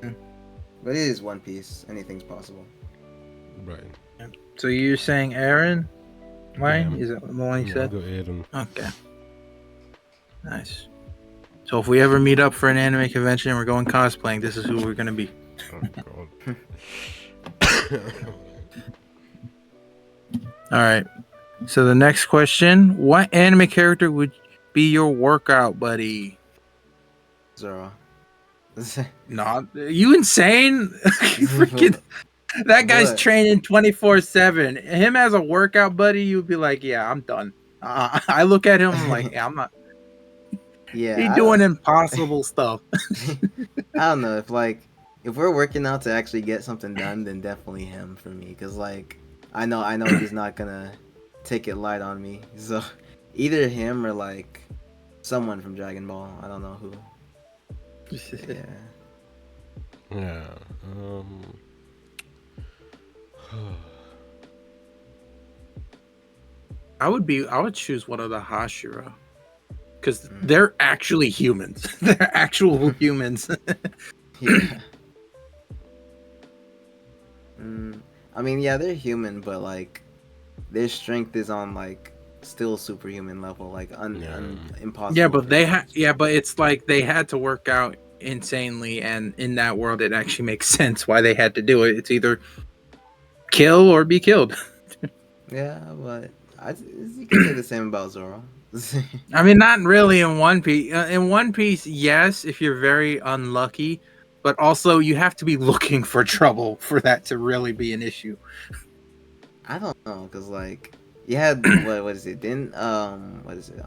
to me. But it is One Piece. Anything's possible. Right. So you're saying Eren? Mine? Yeah. Is that the one you Yeah, I'll said? go Eren. Okay. Nice. So if we ever meet up for an anime convention and we're going cosplaying, this is who we're gonna be. Oh god. All right. So the next question: what anime character would be your workout buddy? Zoro. Not you insane? Freaking that guy's What? training 24/7. Him as a workout buddy, you'd be like, yeah, I'm done. I look at him I'm like, yeah, I'm not. Yeah. He's doing impossible stuff. I don't know if we're working out to actually get something done, then definitely him for me. Cause like I know he's not gonna take it light on me. So either him or like someone from Dragon Ball. I don't know who. Yeah. Yeah. I would choose one of the Hashira. Because they're actually humans. They're actual humans. Yeah. I mean, yeah, they're human, but like their strength is on like still superhuman level, like Yeah, impossible but for humans. but it's like they had to work out insanely, and in that world, it actually makes sense why they had to do it. It's either kill or be killed. Yeah, but you could say the same about Zoro. I mean, not really in One Piece. In One Piece, yes, if you're very unlucky, but also you have to be looking for trouble for that to really be an issue. I don't know, cause like you had what is it? Didn't what is it?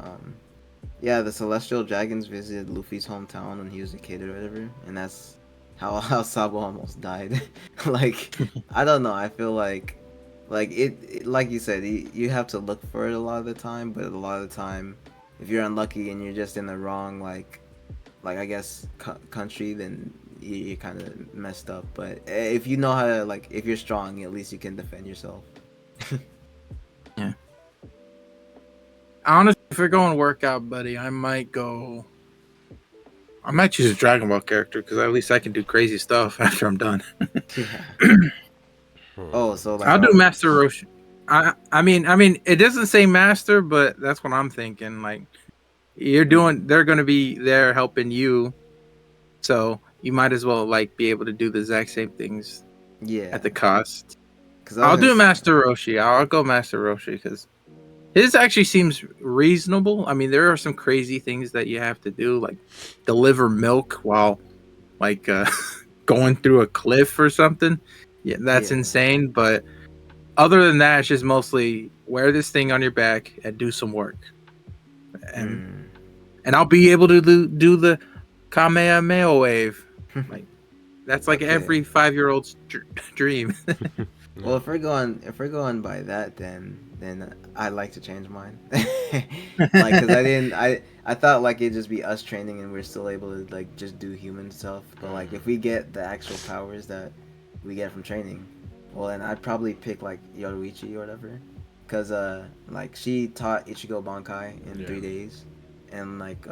Yeah, the Celestial Dragons visited Luffy's hometown when he was a kid or whatever, and that's how Sabo almost died. Like I don't know. I feel like like you said, you have to look for it a lot of the time, but a lot of the time, if you're unlucky and you're just in the wrong like I guess country, then you're kind of messed up. But if you know how to like, if you're strong, at least you can defend yourself. Yeah. Honestly, if we're going workout, buddy, I might go. I might choose a Dragon Ball character because at least I can do crazy stuff after I'm done. Yeah. Hmm. Oh, so like I'll do Master Roshi. I mean, it doesn't say Master, but that's what I'm thinking. Like they're going to be there helping you, so you might as well like be able to do the exact same things yeah, at the cost. because I I'll was do Master Roshi. I'll go Master Roshi because his actually seems reasonable. I mean, there are some crazy things that you have to do, like deliver milk while like going through a cliff or something. Yeah, that's yeah. insane. But other than that, it's just mostly wear this thing on your back and do some work, and Mm. and I'll be able to do the Kamehameha wave. Like that's like Okay. every 5-year-old's dream. Well, if we're going by that, then I'd like to change mine. Like, cause I thought like it'd just be us training and we're still able to like just do human stuff. But like if we get the actual powers that we get from training, well then I'd probably pick like Yoruichi or whatever, cause like she taught Ichigo Bankai in Yeah. 3 days, and like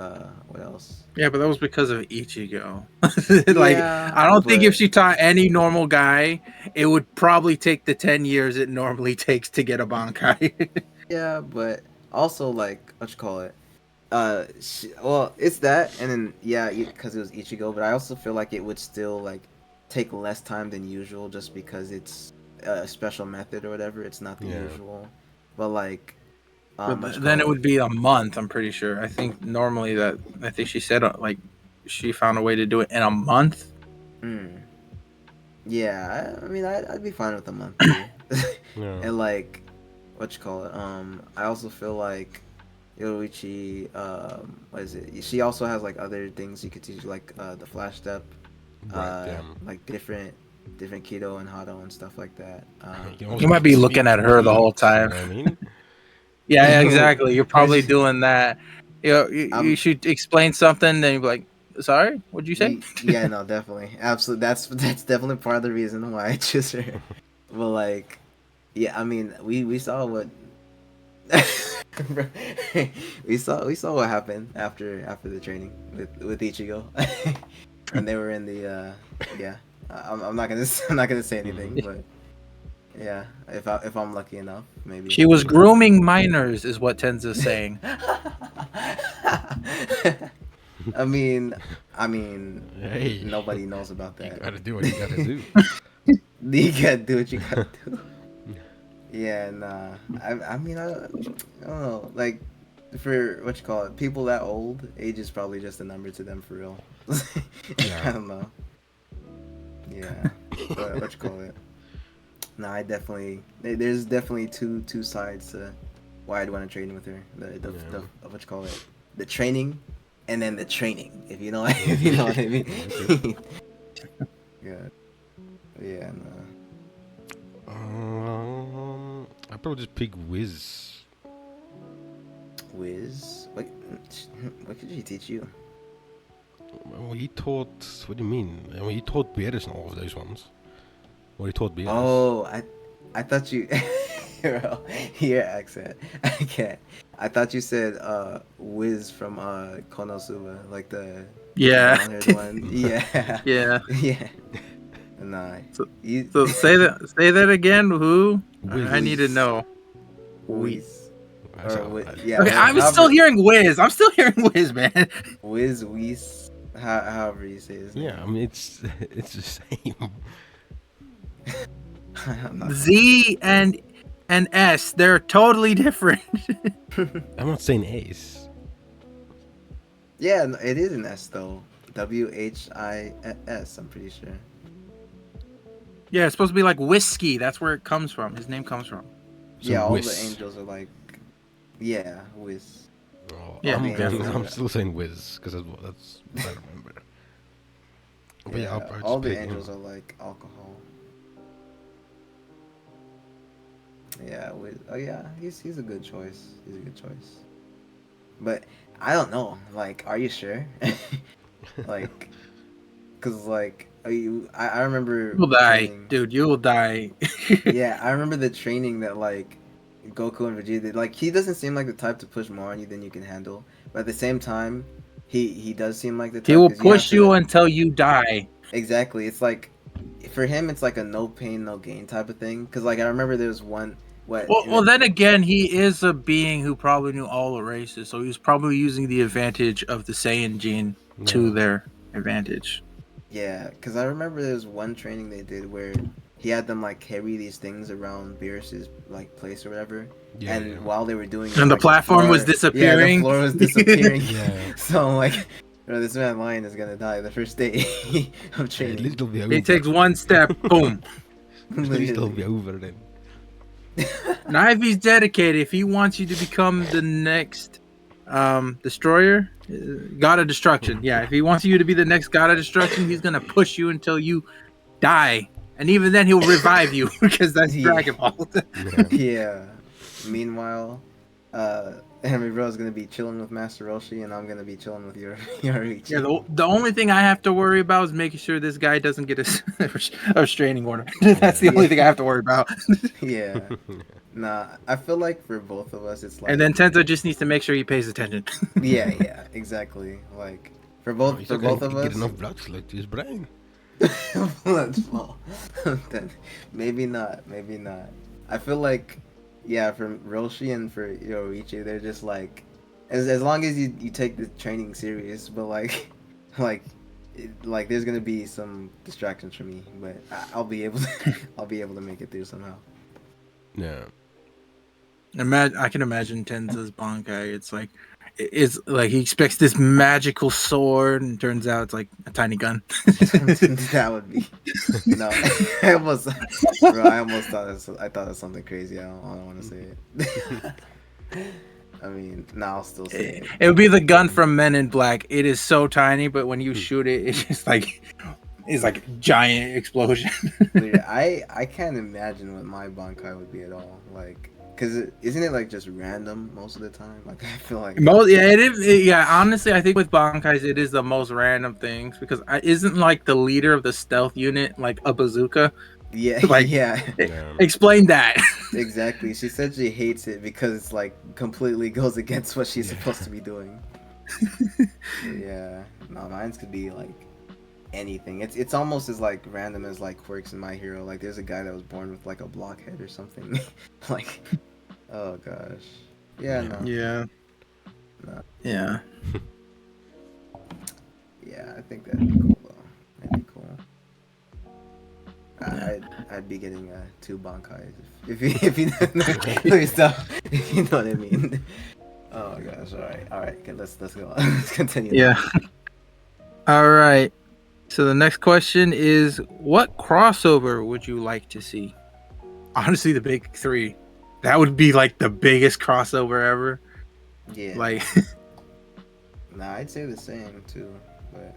what else? Yeah, but that was because of Ichigo. Like, Yeah, I don't think if but she taught any normal guy, it would probably take the 10 years it normally takes to get a Bankai. yeah, but also like what you call it? Well, it's that, and then yeah, because it was Ichigo, but I also feel like it would still like take less time than usual, just because it's a special method or whatever. It's not the Yeah. usual, but like, But what you then call it it? would be a month, I'm pretty sure. I think normally I think she said, like, she found a way to do it in a month. Mm. Yeah, I mean, I'd be fine with a month too. Yeah. And like, what you call it? I also feel like Yoruichi, what is it? She also has like other things you could teach, like the flash step, Right. Yeah. like different keto and hado and stuff like that. You can You also might teach be looking at her the speed. whole You time. know what I mean? Yeah, exactly. You're I probably just, doing that. You I'm, should explain something, then you're like, sorry, what'd you say? yeah, no, definitely, absolutely. That's definitely part of the reason why I choose her. But like, yeah, I mean, we saw what we saw what happened after the training with Ichigo when they were in the yeah. I'm not gonna I'm not gonna say anything, Mhm. but yeah, if I'm lucky enough, maybe. She was grooming minors, is what Tenza's saying. I mean, I mean, Hey, nobody knows about you that. gotta do what you gotta do. You gotta do what you gotta do. Yeah, nah. I mean, I don't know. Like, for what you call it, people that old, age is probably just a number to them for real. I Yeah. don't know. Yeah, but what you call it? Nah, there's definitely two sides to why I'd want to train with her. The what you call it? The training, and then the training. If you know if you know what I mean. Okay. Yeah. Yeah. Nah. I probably just pick Wiz. Wiz, what could she teach you? Well, he taught. What do you mean? Well, he taught Beerus and all of those ones. Well, he taught Beerus. Oh, I thought you bro, your accent. I can't. I thought you said Wiz from Konosuba, like the Yeah. brown haired one. Yeah. Yeah. Yeah. Nah, So- you, So say that again. Who? Wiz. I need to know. Whiz. I Or saw, yeah, Okay, I'm still however, hearing Wiz. I'm still hearing Wiz, man. Wiz, Whis, however you say his name. yeah, I mean it's it's the same. I'm not Z and S, they're totally different. I'm not saying Ace. Yeah, no, it is an S though. WHIS. I'm pretty sure. Yeah, it's supposed to be like whiskey. That's where it comes from. His name comes from. So Yeah, all the Wiz. angels are like, yeah, Wiz. Oh, Yeah, I'm, okay. I'm still saying Wiz because that's what I remember. But Yeah, I'll all just the pick angels him. are like alcohol. Yeah, Wiz. Oh yeah, he's a good choice. He's a good choice. But I don't know. Like, are you sure? Like, cause like, are you? I remember You'll the die, training. dude. You will die. Yeah, I remember the training that like Goku and Vegeta did. Like, he doesn't seem like the type to push more on you than you can handle. But at the same time, he does seem like the He type will because you have push you to. until you die. Exactly. It's like for him, it's like a no pain, no gain type of thing. Because like I remember there was one what Well, in well, the then again, he is a being who probably knew all the races, so he's probably using the advantage of the Saiyan gene to No. their advantage. yeah. Because I remember there was one training they did where he had them like carry these things around Beerus's like place or whatever. Yeah, And yeah. while they were doing it, And the like platform was floor, yeah, the disappearing. floor was disappearing. Yeah. So I'm like, bro, this man lion is gonna die the first day of At training. least it'll be over. He takes one step, boom. At least it'll be Literally. over then. Now, if he's dedicated, if he wants you to become the next destroyer, god of destruction. Yeah, if he wants you to be the next god of destruction, he's gonna push you until you die, and even then he'll revive you because that's Yeah. Dragon Ball. Yeah. Yeah. Meanwhile, Henry Bro is gonna be chilling with Master Roshi, and I'm gonna be chilling with your Yoriichi. Yeah, the only thing I have to worry about is making sure this guy doesn't get a restraining order. That's the Yeah. only thing I have to worry about. Yeah. Nah, I feel like for both of us, it's like And then Tenzo just needs to make sure he pays attention. yeah, exactly. Like for Oh, both he's for not gonna both of get us. enough blood flow to his brain. Let's fall. Then maybe not. Maybe not. I feel like yeah, for Roshi and for Yoriichi, they're just like as long as you take the training serious, but like like like there's gonna be some distractions for me, but I'll be able to I'll be able to make it through somehow. Yeah. I can imagine Tenzo's Bankai. It's like he expects this magical sword, and turns out it's like a tiny gun. That would be no. I almost, bro. I almost thought I thought of something crazy. I don't want to say it. I mean, no, I'll still say it. It would be the gun from Men in Black. It is so tiny, but when you shoot it, it's just it's like a giant explosion. Literally, I can't imagine what my Bankai would be at all. Like, cause isn't it like just random most of the time? Like, I feel like Yeah, it is. Yeah, honestly, I think with Bankais, it is the most random things because isn't like the leader of the stealth unit like a bazooka? yeah, Like, yeah, Yeah. explain that. exactly. She said she hates it because it's like completely goes against what she's Yeah. supposed to be doing. Yeah, no, mine's could be like anything. It's almost as like random as like quirks in My Hero. Like there's a guy that was born with like a blockhead or something. Like, oh gosh. Yeah, no. Yeah. No. Yeah. Yeah, I think that'd be cool though. That'd be cool. I'd be getting 2 Bankais if you let me stop. If you know what I mean. Oh gosh. All right. Okay, let's go. Let's continue. Yeah. All right. So the next question is, what crossover would you like to see? Honestly, the big 3. That would be like the biggest crossover ever. Yeah. Like, Nah, I'd say the same too, but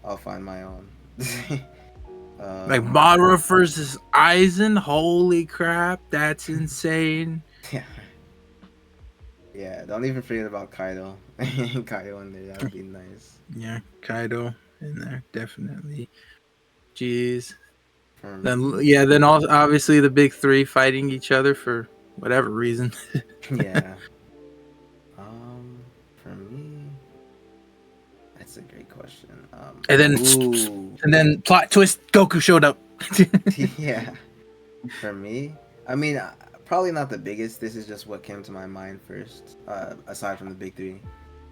I'll find my own. like Madara versus Aizen. Holy crap, that's insane. Yeah. Yeah, don't even forget about Kaido. Kaido in there, that would be nice. Yeah, Kaido in there definitely. Jeez. For Then me, yeah, then all obviously the big 3 fighting each other for whatever reason. yeah. For me, that's a great question. And then ooh, plot twist, Goku showed up. Yeah, for me, I mean, probably not the biggest. This is just what came to my mind first. Aside from the big three,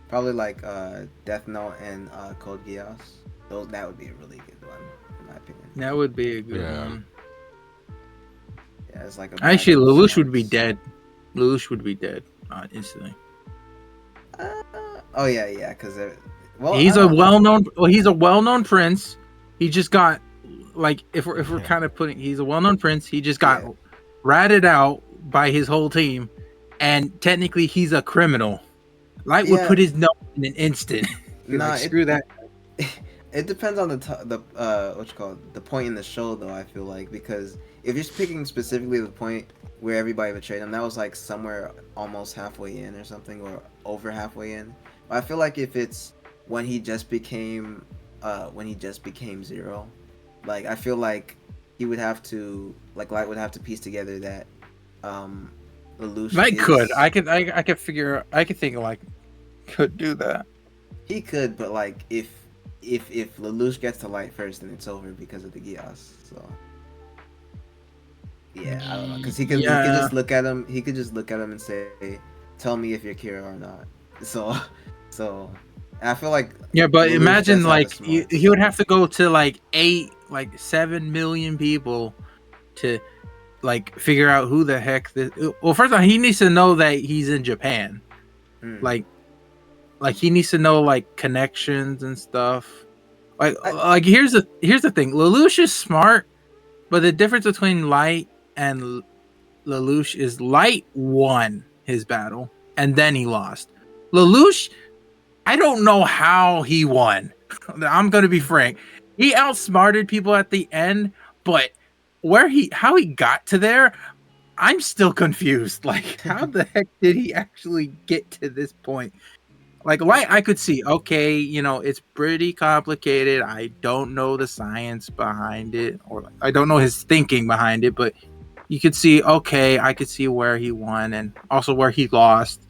probably like Death Note and Code Geass. Those that would be a really good one, in my opinion. That would be a good Yeah. one. Yeah, it's like a Actually, battle of Lelouch would be swords. dead. Lelouch would be dead instantly. Uh, oh yeah, yeah, because well, I He's a don't know. well-known. Well, he's a well-known prince. He just got like if we're Yeah. kind of putting, he's a well-known prince. He just got Yeah. ratted out by his whole team, and technically he's a criminal. Light would Yeah, put his nose in an instant. Be nah, like, screw that. it depends on the what you call it, the point in the show though. I feel like because if you're picking specifically the point where everybody betrayed him, that was like somewhere almost halfway in or something, or over halfway in. But I feel like if it's when he just became Zero, like I feel like he would have to like Light would have to piece together that um Lelouch Light could. is I could figure. I could think like could do that. he could, but like if Lelouch gets to Light first, then it's over because of the Geass. So yeah, I don't know, because he could Yeah. just look at him. He could just look at him and say, "Tell me if you're Kira or not." So so I feel like Yeah, but Lelouch imagine does have the like smarts. he would have to go to like 7 million people to like figure out who the heck this. Well, first of all, he needs to know that he's in Japan. Hmm. Like he needs to know like connections and stuff. Like I, like here's the thing. Lelouch is smart, but the difference between Light and Lelouch is Light won his battle and then he lost. Lelouch, I don't know how he won. I'm gonna be frank. He outsmarted people at the end, but how he got to there, I'm still confused. Like, how the heck did he actually get to this point? Like, Light, I could see, okay, it's pretty complicated. I don't know the science behind it, or I don't know his thinking behind it, but you could see, okay, I could see where he won and also where he lost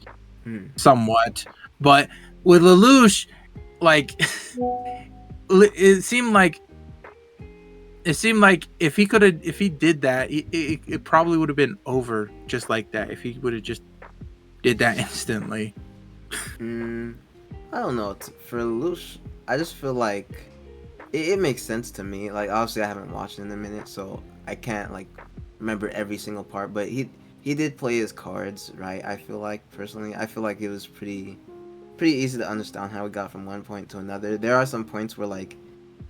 hmm. somewhat. But with Lelouch, like, it seemed like if he did that, it probably would have been over just like that if he would have just did that instantly. Mm, I don't know. For Lelouch, I just feel like it makes sense to me. Like obviously, I haven't watched it in a minute, so I can't like remember every single part. But he did play his cards right. I feel like personally, I feel like it was pretty easy to understand how he got from one point to another. There are some points where like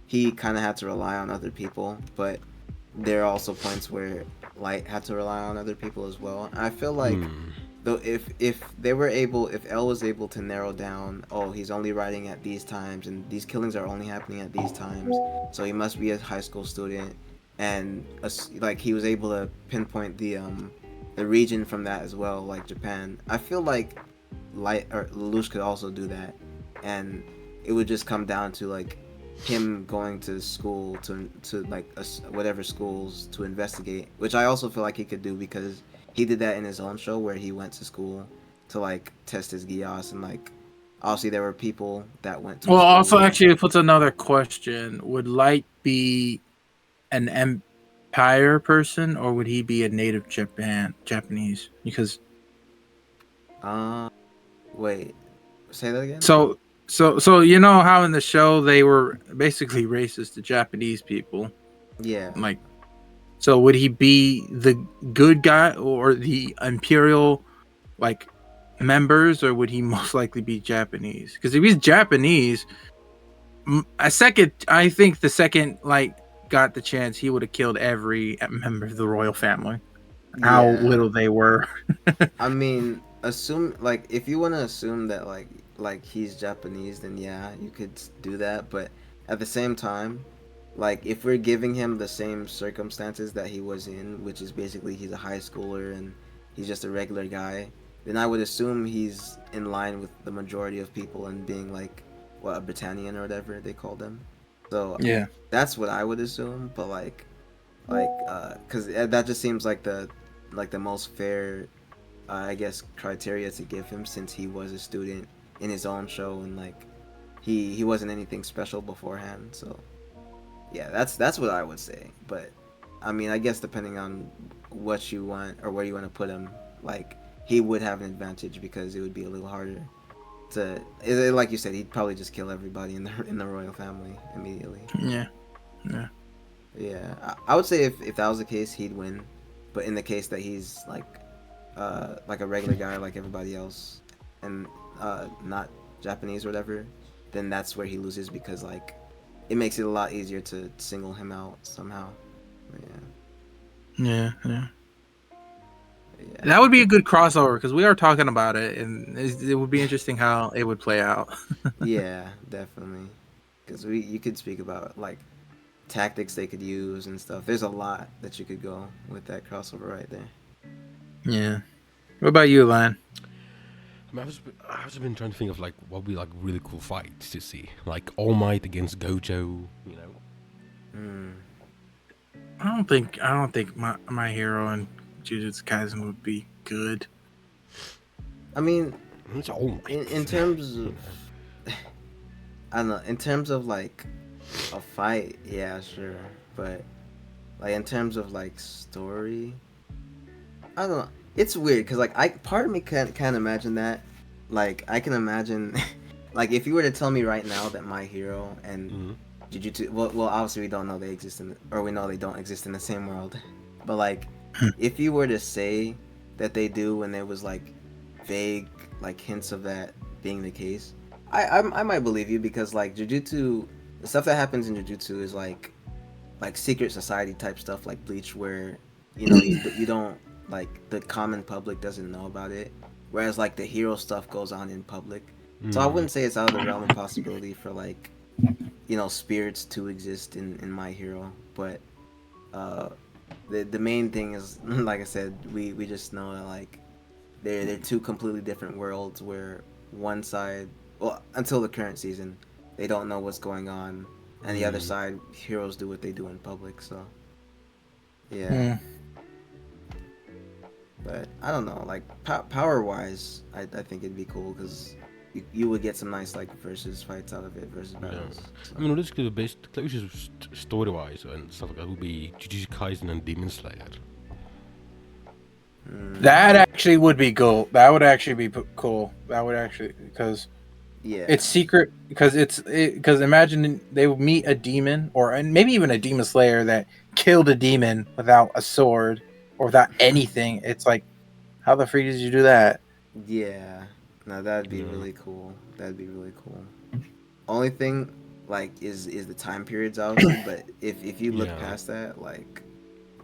he kind of had to rely on other people, but there are also points where Light had to rely on other people as well. I feel like Hmm. though if L was able to narrow down, oh, he's only writing at these times and these killings are only happening at these times, so he must be a high school student, and like he was able to pinpoint the region from that as well, like Japan. I feel like Light or Lelouch could also do that, and it would just come down to like him going to school to like whatever schools to investigate, which I also feel like he could do because he did that in his own show where he went to school to like test his Gios, and like obviously there were people that went to Well, school also where actually it puts another question: would Light be an empire person or would he be a native Japanese? Because uh wait, say that again. so you know how in the show they were basically racist to Japanese people, Yeah. like. So would he be the good guy or the imperial like members, or would he most likely be Japanese? Because if he's Japanese, I think the second like got the chance, he would have killed every member of the royal family. How Yeah, little they were. I mean, assume like if you want to assume that like he's Japanese, then yeah, you could do that. But at the same time, like if we're giving him the same circumstances that he was in, which is basically he's a high schooler and he's just a regular guy, then I would assume he's in line with the majority of people and being like what a Britannian or whatever they call them. So Yeah. that's what I would assume. But because that just seems like the most fair I guess criteria to give him since he was a student in his own show and like he wasn't anything special beforehand. So Yeah, that's what I would say. But I mean, I guess depending on what you want or where you want to put him, like he would have an advantage because it would be a little harder to. Like you said, he'd probably just kill everybody in the royal family immediately. Yeah, yeah, Yeah, I would say if that was the case, he'd win. But in the case that he's like a regular guy like everybody else, and not Japanese or whatever, then that's where he loses because like it makes it a lot easier to single him out somehow. yeah. Yeah, That would be a good crossover because we are talking about it, and it would be interesting how it would play out. yeah, definitely. Because you could speak about like tactics they could use and stuff. There's a lot that you could go with that crossover right there. Yeah. What about you, Lan? I mean, I've just been trying to think of like what would be like really cool fights to see, like All Might against Gojo, you know. Mm. I don't think my hero and Jujutsu Kaisen would be good. I mean, It's All Might. in terms of, I don't know, in terms of like a fight, yeah, sure, but like in terms of like story, I don't know. It's weird because like I part of me can't imagine that. Like I can imagine, like if you were to tell me right now that my hero and Mhm. Jujutsu, well, obviously we don't know they exist or we know they don't exist in the same world, but like if you were to say that they do when there was like vague like hints of that being the case, I might believe you because like Jujutsu, the stuff that happens in Jujutsu is like secret society type stuff like Bleach where you don't like the common public doesn't know about it, whereas like the hero stuff goes on in public. So I Mm. wouldn't say it's out of the realm of possibility for like spirits to exist in My Hero, but uh the main thing is like I said, we just know that like they're two completely different worlds where one side, well, until the current season, they don't know what's going on, and the other Mm. side, heroes do what they do in public. So yeah, Hmm. but I don't know, like power wise, I think it'd be cool because you would get some nice like versus fights out of it, versus Yeah. battles. So. I mean, realistically, the best closest story-wise and stuff like that would be Jujutsu Kaisen and Demon Slayer. That actually would be cool. That would actually be cool. That would actually because Yeah. it's secret because imagine they would meet a demon or and maybe even a demon slayer that killed a demon without a sword or without anything. It's like how the freak did you do that? Yeah. No, that'd be Yeah. really cool. That'd be really cool. Only thing like is the time periods obviously, but if you look Yeah. past that, like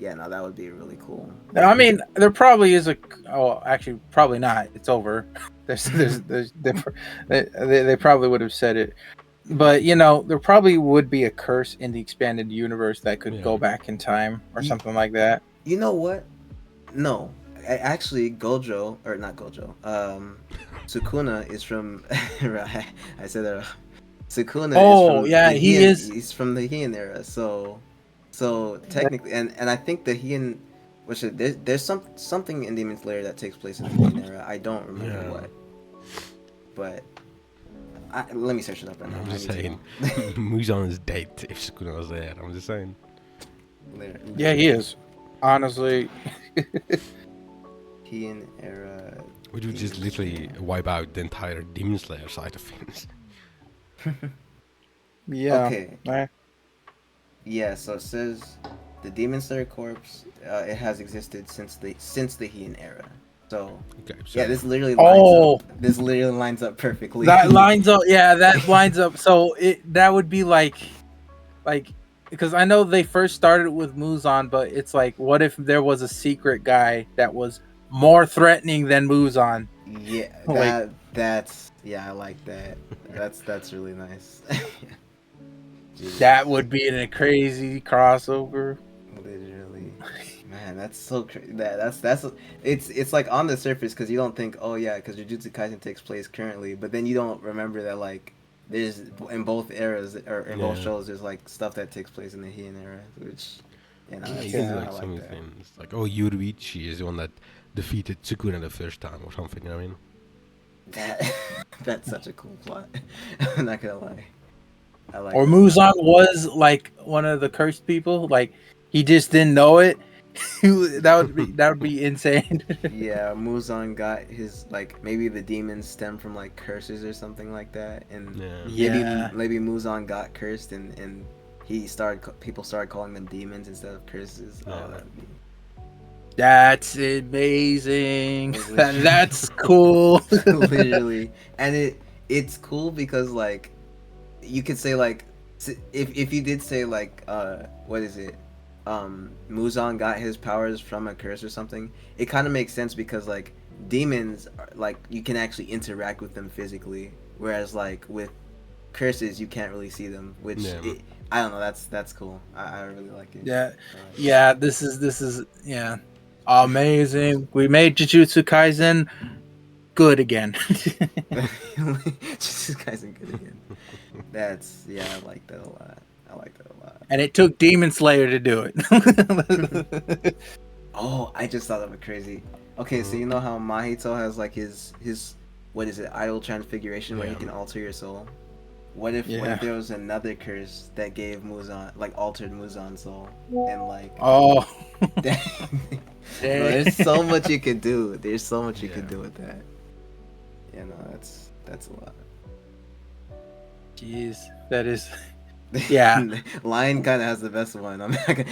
yeah, no, that would be really cool. I mean, there probably is a. Oh, actually, probably not. It's over. They probably would have said it, but there probably would be a curse in the expanded universe that could Yeah. go back in time or Ye- something like that. You know what? No, actually, Gojo or not Gojo. Sukuna is from. Right, I said that. Sukuna is Oh from yeah, the he Heian. is. He's from the Heian era, so technically, and I think the Heian, there's something in Demon Slayer that takes place in the Heian era. I don't remember Yeah. what, but let me search it up right now. I'm I just need to saying, know. Muzan is dead if Sukuna was there. I'm just saying. Yeah, he is. Honestly, Heian era. Which would just Demon literally wipe out the entire Demon Slayer side of things. yeah. Okay. Yeah, so it says the Demon Slayer corpse. It has existed since the Heian era. So Okay, so yeah, this literally Oh, lines up. This literally lines up perfectly. that lines up. Yeah, that lines up. So that would be like because I know they first started with Muzan, but it's like, what if there was a secret guy that was more threatening than Muzan? Yeah, Like that's I like that. That's really nice. Jeez, that would be a crazy crossover. literally, man, that's so that's it's like on the surface because you don't think, oh yeah, because Jujutsu Kaisen takes place currently, but then you don't remember that like there's in both eras or in both Yeah. shows there's like stuff that takes place in the Heian era, which Yeah, that's, you can do I like like some that. things. Like, oh, Yuruichi is the one that defeated Sukuna the first time or something, you know what I mean? That that's such a cool plot. I'm not gonna lie. I like Or that a lot. Muzan was like one of the cursed people, like he just didn't know it. That would be insane. Yeah, Muzan got his like maybe the demons stem from like curses or something like that, and Yeah. Yeah, maybe Muzan got cursed and people started calling them demons instead of curses. Oh, Yeah. that'd be that's amazing. it was That's cool. literally, and it's cool because like you could say like if you did say like what is it Muzan got his powers from a curse or something, it kind of makes sense because like demons are, like you can actually interact with them physically, whereas like with curses you can't really see them, which Yeah. I don't know, that's cool. I really like it. Yeah, I like yeah. This is yeah, amazing. We made Jujutsu Kaisen good again. it. Just guys are good again. That's yeah, I like that a lot. I like that a lot. And it took Demon Slayer to do it. Oh, I just thought of a crazy. Okay, so you know how Mahito has like his what is it, idol transfiguration where he Yeah. can alter your soul? What Yeah. if there was another curse that gave Muzan like altered Muzan's soul and like Oh, that, bro, there's so much you could do. There's so much you could Yeah. do with that. Yeah, no, that's a lot. jeez, that is. Yeah. Lion kind of has the best one. I'm not gonna,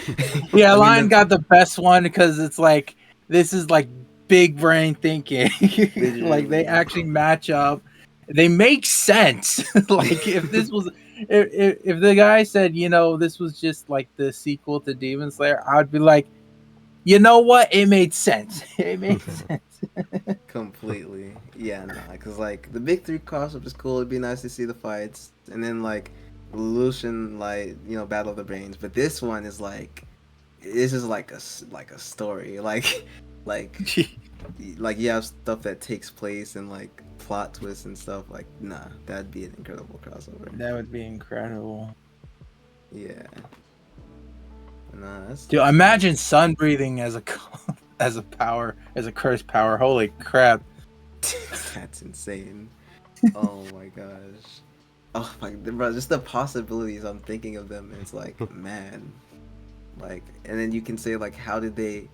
Yeah, I mean, Lion got the best one because it's like this is like big brain thinking. Like they literally. actually match up. They make sense. Like if this was if the guy said, you know, this was just like the sequel to Demon Slayer, I'd be like, you know what? It made sense. It made sense. Completely. Yeah, nah, because like the big three crossup is cool. It'd be nice to see the fights, and then like Lucian, like Battle of the Brains. But this one is like, this is like like a story, like like you have stuff that takes place and like plot twists and stuff. Like, nah, that'd be an incredible crossover. That would be incredible. Yeah. Nah, Dude, imagine sun breathing as a as a power, as a cursed power. Holy crap. that's insane. Oh my gosh. Oh my, bro, just the possibilities I'm thinking of them. It's like, man, like, and then you can say like, how did they,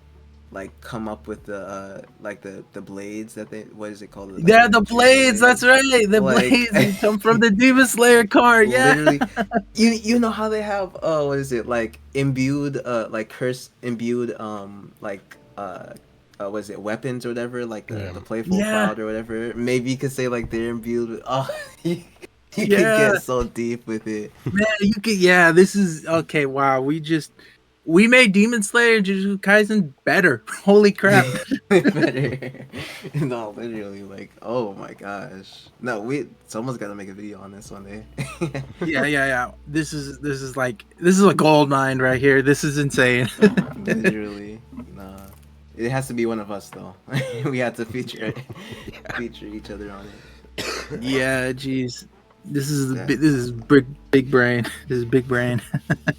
like, come up with the like the blades that they, what is it called? Like, Yeah, the trigger blades. That's right. The Like, blades come from the Demon Slayer card. Yeah. literally, you know how they have what is it, like imbued like curse imbued like what is it, weapons or whatever, like Yeah. the playful Yeah. cloud or whatever. Maybe you could say like they're imbued with, oh, you could Yeah. get so deep with it. Man, you could. Yeah, this is okay. Wow, we made Demon Slayer and Jujutsu Kaisen better. Holy crap. Better. No, literally, like, oh my gosh. No, someone's got to make a video on this one day. Yeah. This is like this is a gold mine right here. This is insane. Literally, nah. It has to be one of us though. We have to feature each other on it. Yeah, jeez. This is That- this is big brain. This is big brain.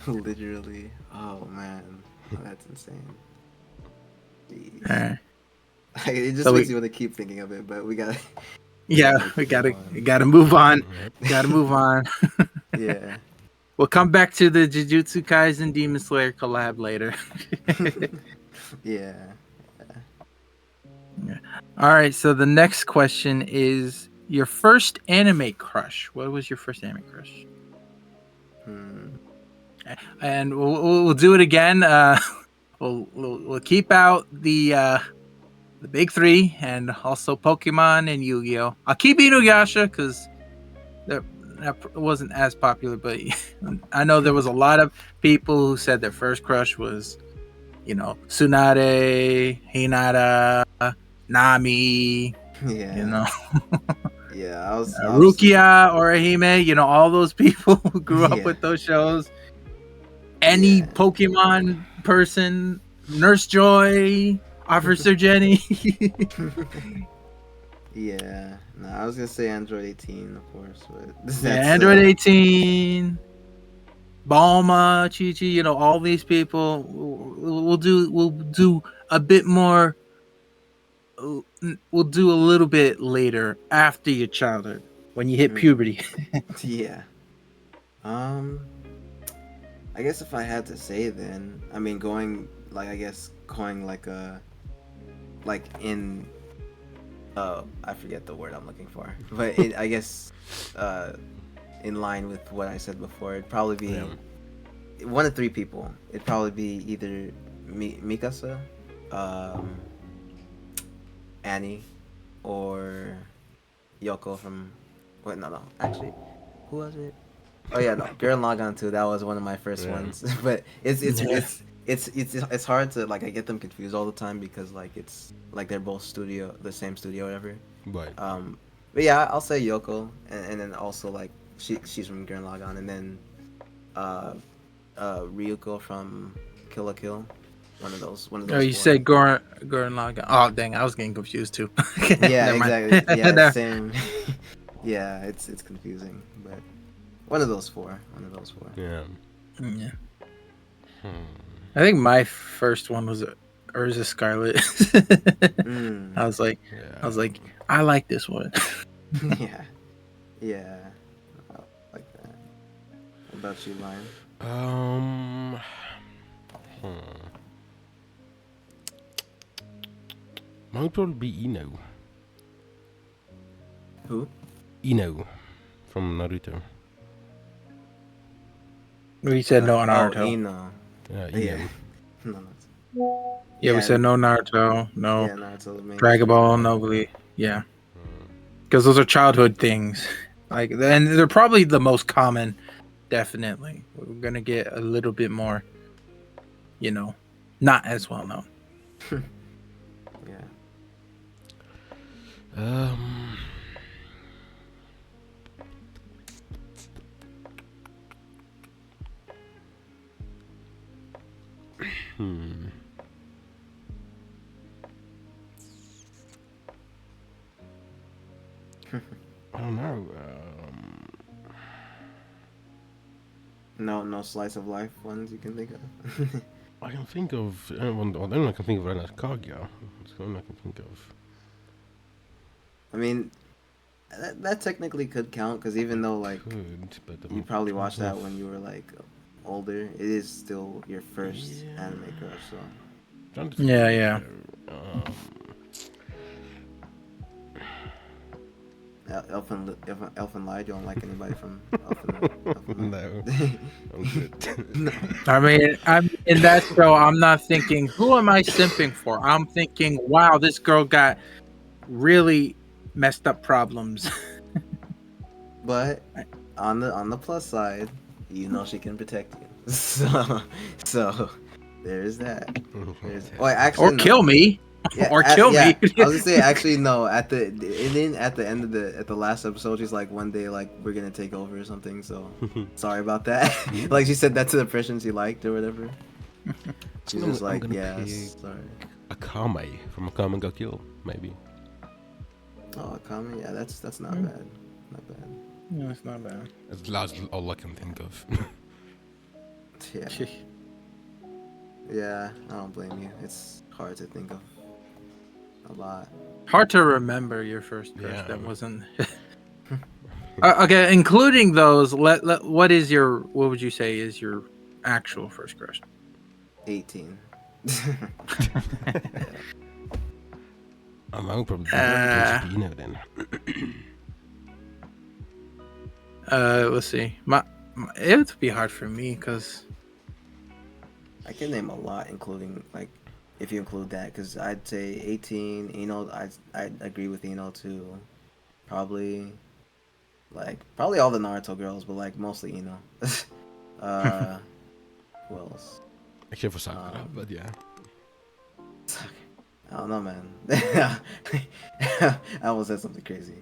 Literally. Oh man, that's insane. Jeez. Alright. It just So makes we- you want to keep thinking of it, but we got. Yeah, we gotta move on. Gotta move on. Yeah. We'll come back to the Jujutsu Kaisen Demon Slayer collab later. Yeah. All right, so the next question is your first anime crush. What was your first anime crush? Hmm. And we'll do it again. We'll keep out the big three and also Pokemon and Yu-Gi-Oh. I'll keep Inuyasha because that wasn't as popular, but I know there was a lot of people who said their first crush was, Tsunade, Hinata, Nami, Yeah. Yeah, I was Rukia, Orihime, all those people who grew up Yeah. with those shows. Any Yeah. Pokemon person, Nurse Joy, Officer Jenny. Yeah. No, I was gonna say Android 18, of course, but Yeah, Android 18, Balma, Chi-Chi, all these people. We'll do a bit more. We'll do a little bit later after your childhood when you hit puberty. Yeah. Um, I guess if I had to say, then I mean, going like like in I forget the word I'm looking for, but I guess in line with what I said before, it'd probably be Yeah. one of three people. It'd probably be either Mikasa, um, Annie, or Yoko from. Wait, no, actually, who was it? Oh yeah, no, Gurren Lagann too. That was one of my first Yeah. ones. But Yeah. it's hard to like I get them confused all the time because like it's like they're both the same studio, whatever. But Um, but yeah, I'll say Yoko, and then also like she's from Gurren Lagann, and then uh Ryuko from Kill la Kill. One of Oh, those you four. said Gurren Lagann. Oh, dang, I was getting confused too. Yeah, Never mind. exactly. Yeah, No. same. Yeah, it's confusing, but one of those four. One of those four. yeah. Yeah. Hmm. I think my first one was Urza Scarlet. Mm. I was like, Yeah. I like this one. Yeah. Yeah. I like that. What about you, Lion? Um. Hmm. Mine would probably be Ino. Who? Ino from Naruto. We said no Oh, Naruto. Ino. Ino. Yeah. No, Yeah, we yeah, said no Naruto, no yeah, Naruto the main Dragon three. Ball, no Bleach. Yeah, Hmm. because those are childhood things. Like, and they're probably the most common. Definitely, we're gonna get a little bit more, not as well known. Yeah. Um. Hmm. I don't know. No slice of life ones you can think of. I can think of. The only one I can think of right now is Kaguya. That's the only one I can think of. I mean, that technically could count because even though like Could, but you I'm probably trying watched to that when you were like older, it is still your first Yeah. anime crush. So Trying to Yeah, think yeah. here. Elfin lied. You don't like anybody from Elfin No, lied? I'm good. No. I mean, I'm in that show. I'm not thinking, who am I simping for? I'm thinking, wow, this girl got really messed up problems. But on the plus side, you know she can protect you. So there's that. Oh, actually Or no. kill me. Yeah, Or kill yeah. me. I was gonna say actually no. At the end of the last episode, she's like one day like we're gonna take over or something. So sorry about that. Like she said that to the person she liked or whatever. She's just I'm like gonna yeah, pick sorry. Akame from Akame Ga Kill, maybe. Oh, comment. Yeah, that's not bad. Not bad. No, it's not bad. That's all I can think of. Yeah. Yeah, I don't blame you. It's hard to think of a lot. Hard to remember your first crush Yeah. that wasn't. Okay, including those. What would you say is your actual first crush? 18. I would probably Uh, just Bino then. Let's see. It would be hard for me because I can name a lot, including like if you include that, because I'd say 18. I'd agree with Eno too. Probably probably all the Naruto girls, but like mostly Eno. Who else? Except for Sakura, but yeah. I don't know, man. I almost said something crazy.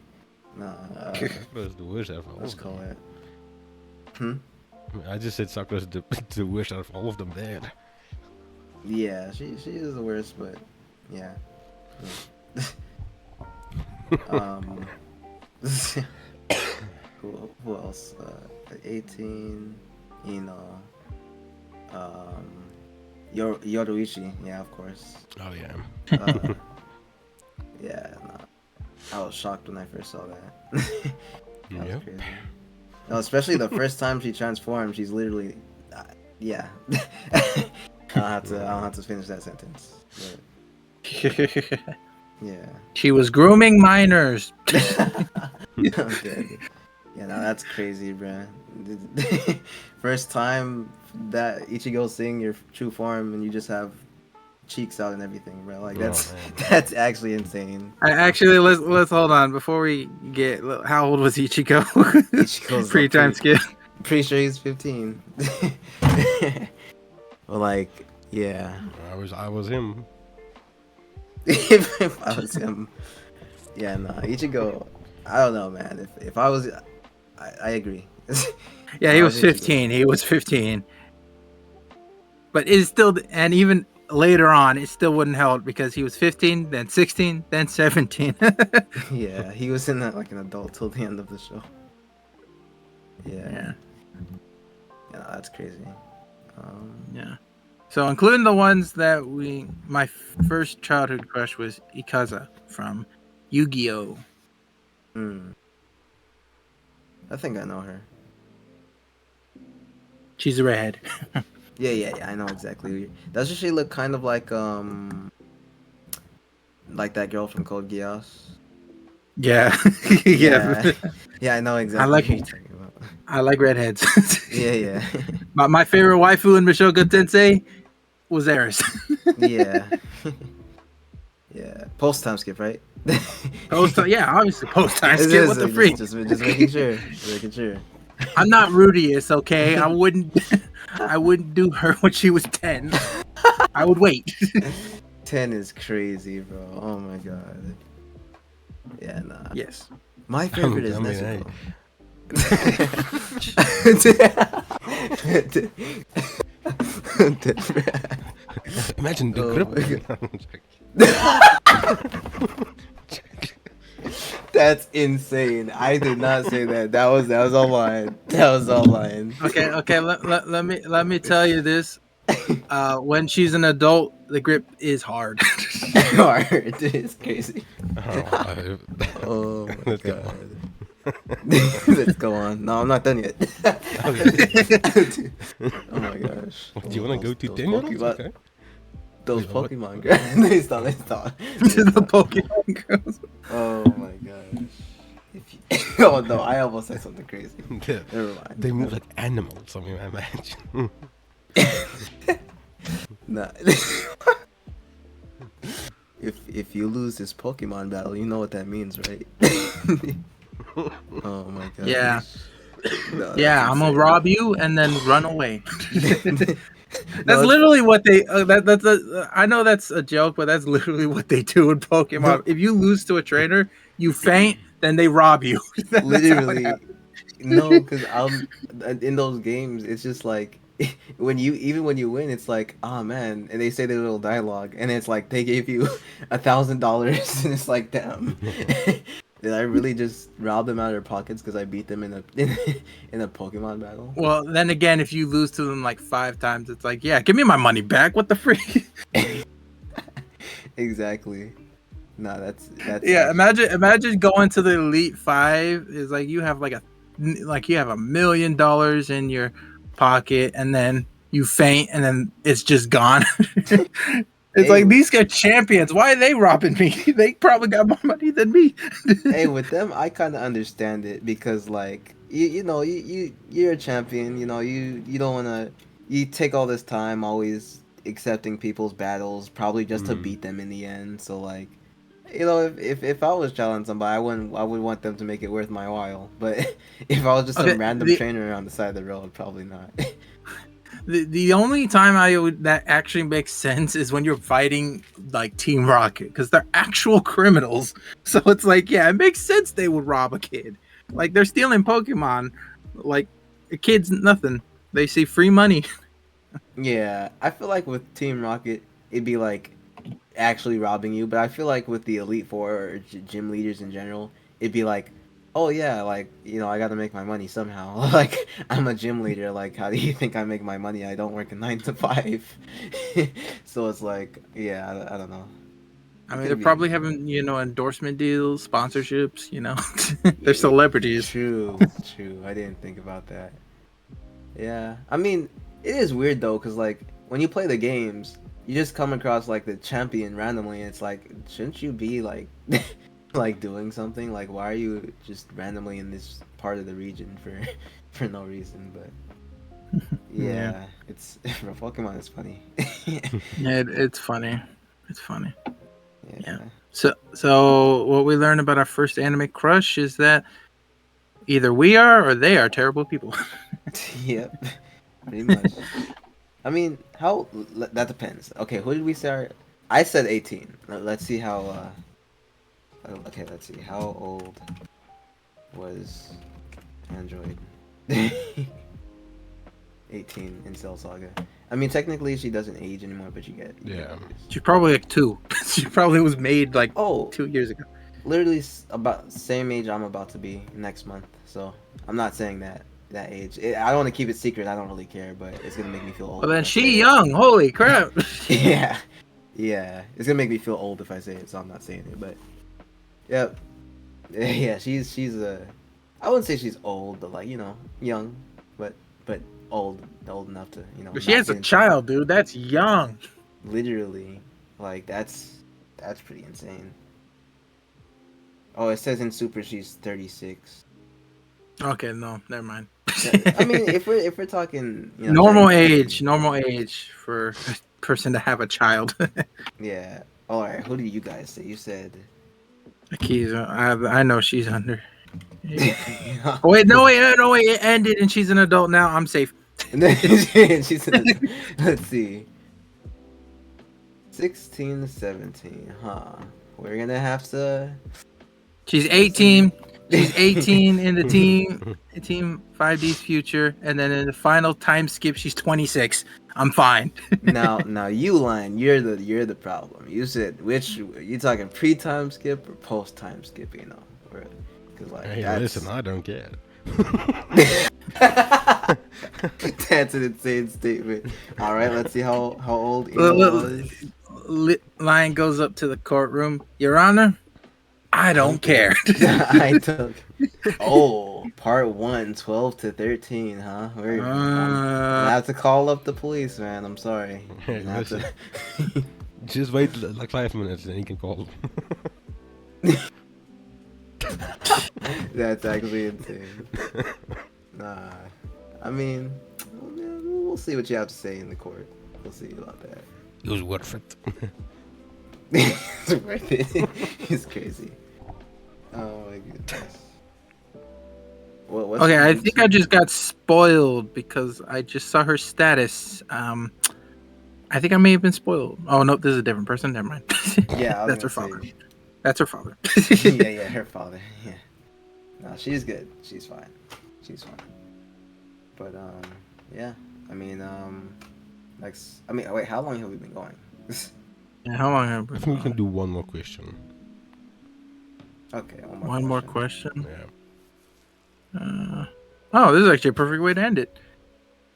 Nah, Sakura's the worst out of all let's of call them. it. I just said Sakura's the worst out of all of them there. Yeah, she is the worst, but yeah. um, who else? 18, Yoruichi, yeah, of course. Oh yeah. Yeah, no. I was shocked when I first saw that. That was Yep. crazy. No, especially the first time she transforms, she's literally, yeah. I don't have to finish that sentence. But, yeah. She was grooming minors. I'm dead. Yeah, no, that's crazy, bruh. First time that Ichigo's seeing your true form and you just have cheeks out and everything, bro. Like that's man. that's actually insane. Actually, let's hold on before we get. How old was Ichigo? Ichigo's Pre-time skip. Pretty sure he's 15. Well, like, yeah. I was him. if I was him, yeah, nah, Ichigo. I don't know, man. If I was, I agree. Yeah, he was 15. He was 15. But it's still, and even later on, it still wouldn't help because he was 15, then 16, then 17. Yeah, he was in that like an adult till the end of the show. Yeah. Yeah, that's crazy. Yeah. So including the ones that my first childhood crush was Ikaza from Yu-Gi-Oh. I think I know her. She's a redhead. Yeah, I know exactly. Doesn't she look kind of like that girl from Code Geass? Yeah. Yeah. Yeah, I know exactly I like what you're talking about. I like redheads. Yeah. My favorite waifu in Mishoga Tensei was Eris. Yeah. Yeah. Post time skip, right? Yeah, obviously post time skip. What the freak? Just making sure. Just making sure. I'm not Rudius, okay? I wouldn't do her when she was 10. I would wait. 10 is crazy, bro. Oh my god. Yeah, nah. Yes. My favorite is hey. Nezuko. Imagine the Oh grip. That's insane. I did not say that. That was all mine. That was all mine. Okay. Let me tell you this. When she's an adult, the grip is hard. Hard. It's crazy. Oh, Oh my let's go god. on. Let's go on. No, I'm not done yet. Okay. Oh my gosh. Do you want to go to Those 10 years? Pokemon- Okay. Those Wait, what? Pokemon girls. They stop. The Pokemon girls. Oh my gosh. Oh no, I almost said something crazy. Yeah. Never mind. They move like animals. I mean, I imagine. Nah. If you lose this Pokemon battle, you know what that means, right? Oh my god. Yeah. No, Yeah, I'm gonna insane. rob you and then run away. No, That's it's- literally what they. I know that's a joke, but that's literally what they do in Pokemon. No. If you lose to a trainer, you faint, then they rob you. That's how it literally happens. no, because in those games, it's just like when you win, it's like, oh man, and they say their little dialogue, and it's like they gave you $1,000, and it's like, damn. Did I really just rob them out of their pockets because I beat them in a in a Pokemon battle? Well, then again, if you lose to them like 5 times, it's like, yeah, give me my money back. What the freak? Exactly. No, that's Yeah, imagine going to the Elite 5 is like you have you have $1 million in your pocket and then you faint and then it's just gone. It's Hey, like these guys champions. Why are they robbing me? They probably got more money than me. hey, with them, I kind of understand it because like you're a champion. You don't wanna you take all this time always accepting people's battles probably just to beat them in the end. So like. If I was challenging somebody, I would want them to make it worth my while. But if I was just some random trainer on the side of the road, probably not. The only time that actually makes sense is when you're fighting like Team Rocket because they're actual criminals. So it's like, yeah, it makes sense they would rob a kid. Like they're stealing Pokemon. Like a kid's nothing. They see free money. Yeah, I feel like with Team Rocket, it'd be like actually robbing you. But I feel like with the Elite Four or gym leaders in general, it'd be like, oh yeah, like I got to make my money somehow. Like I'm a gym leader. Like how do you think I make my money? I don't work a 9 to 5. So it's like, yeah, I don't know. I mean, could they're be. probably having endorsement deals, sponsorships. They're Yeah, celebrities. True, true. I didn't think about that. Yeah, I mean, it is weird though, cause like when you play the games, you just come across like the champion randomly, and it's like, shouldn't you be like, like doing something? Like, why are you just randomly in this part of the region for, for no reason? But Yeah, yeah, it's Pokemon is funny. yeah, it's funny. It's funny. Yeah. Yeah. So what we learned about our first anime crush is that either we are or they are terrible people. Yep. Pretty much. I mean, that depends. Okay, who did we start? I said 18. Let's see how. Okay, let's see. How old was Android? 18 in Cell Saga. I mean, technically she doesn't age anymore, but you get. Yeah. She's probably like 2. She probably was made like Oh, 2 years ago. literally about same age I'm about to be next month. So I'm not saying that age. I don't want to keep it secret. I don't really care, but it's gonna make me feel old. Well, then if I say she it. young. Holy crap. Yeah, yeah. It's gonna make me feel old if I say it, so I'm not saying it. But yep, yeah. She's a. I wouldn't say she's old, but like young, but old enough to But she not has get a into- child, dude. That's young. Literally, like that's pretty insane. Oh, it says in Super she's 36. Okay, no, never mind. I mean, if we're talking normal 30, age for a person to have a child. Yeah. All right. Who do you guys say? You said. Akiza, I know she's under. Oh, wait, no, wait, it ended and she's an adult now. I'm safe. And then she said, let's see. 16 to 17, huh? We're gonna have to. She's 18. She's 18 in the team 5D's future, and then in the final time skip, she's 26. I'm fine. Now you lying. You're the problem. You said which you talking pre-time skip or post-time skip? Because like Hey, that's listen, I don't care. that's an insane statement. All right, let's see how old Emo was. Lion goes up to the courtroom. Your Honor, I don't care. I took. Oh, part 1, 12 to 13, huh? I'm gonna have to call up the police, man. I'm sorry. Hey, I'm gonna have listen. to- Just wait like 5 minutes, and you can call. That's actually insane. Nah, I mean, we'll see what you have to say in the court. We'll see about that. It was worth it. It's worth it. It's crazy. Oh my goodness. What's Okay, your I think I YouTube? just got spoiled because I just saw her status. I think I may have been spoiled. Oh no, this is a different person. Never mind. Yeah, I was That's her gonna father. say- That's her father. yeah, her father. Yeah. No, she's good. She's fine. She's fine. But yeah. I mean, wait. How long have we been going? Yeah, how long have I we think we can gone? do one more question. Okay. One more question. Yeah. Oh, this is actually a perfect way to end it.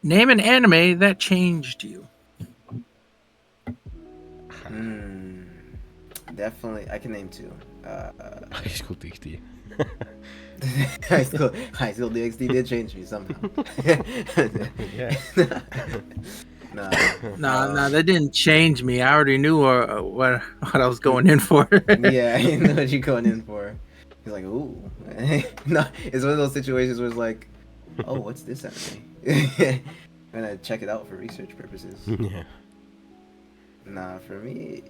Name an anime that changed you. Definitely, I can name 2. High School DxD. High School DxD did change me somehow. Yeah. Nah, that didn't change me. I already knew what I was going in for. Yeah, you know what you're going in for. He's like, ooh. No, it's one of those situations where it's like, oh, what's this anime? And I check it out for research purposes. Yeah. Nah, for me,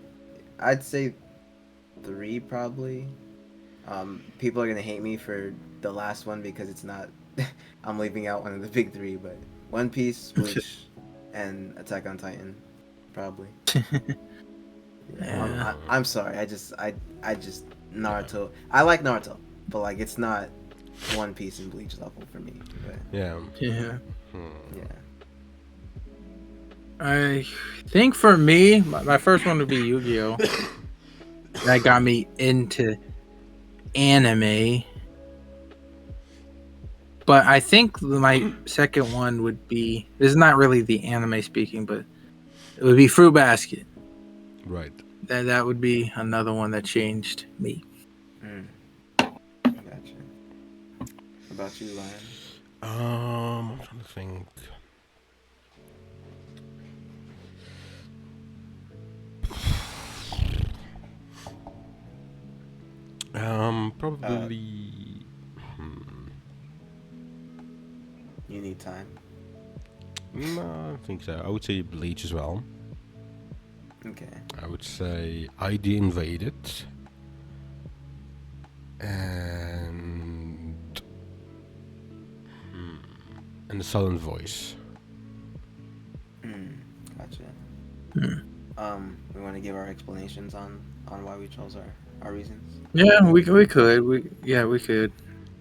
I'd say 3 probably. People are gonna hate me for the last one because it's not. I'm leaving out one of the big 3, but One Piece, Bleach, and Attack on Titan, probably. Yeah. I'm sorry. I just Naruto. I like Naruto, but like it's not One Piece and Bleach level for me. But Yeah. Yeah. yeah. I think for me, my first one would be Yu-Gi-Oh. That got me into anime. But I think my second one would be, this is not really the anime speaking, but it would be Fruit Basket. Right. that would be another one that changed me. Mm, gotcha. What about you, Lion? I'm trying to think. Probably. You need time. No, I don't think so. I would say Bleach as well. Okay. I would say ID Invaded. And the Southern Voice. Gotcha. Hmm. We want to give our explanations on why we chose our reasons. Yeah, we could. We could.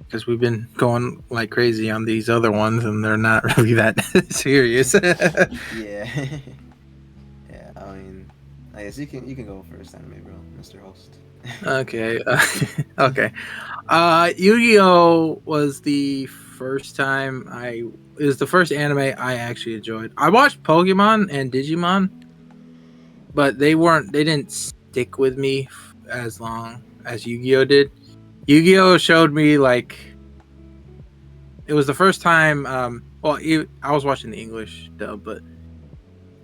Because we've been going like crazy on these other ones, and they're not really that serious. Yeah. Yeah. I mean, I guess you can go first, anime bro, Mr. Host. Okay. Okay. Yu-Gi-Oh was the first time it was the first anime I actually enjoyed. I watched Pokemon and Digimon, but they didn't stick with me as long as Yu-Gi-Oh did. Yu-Gi-Oh showed me like it was the first time I was watching the English dub, but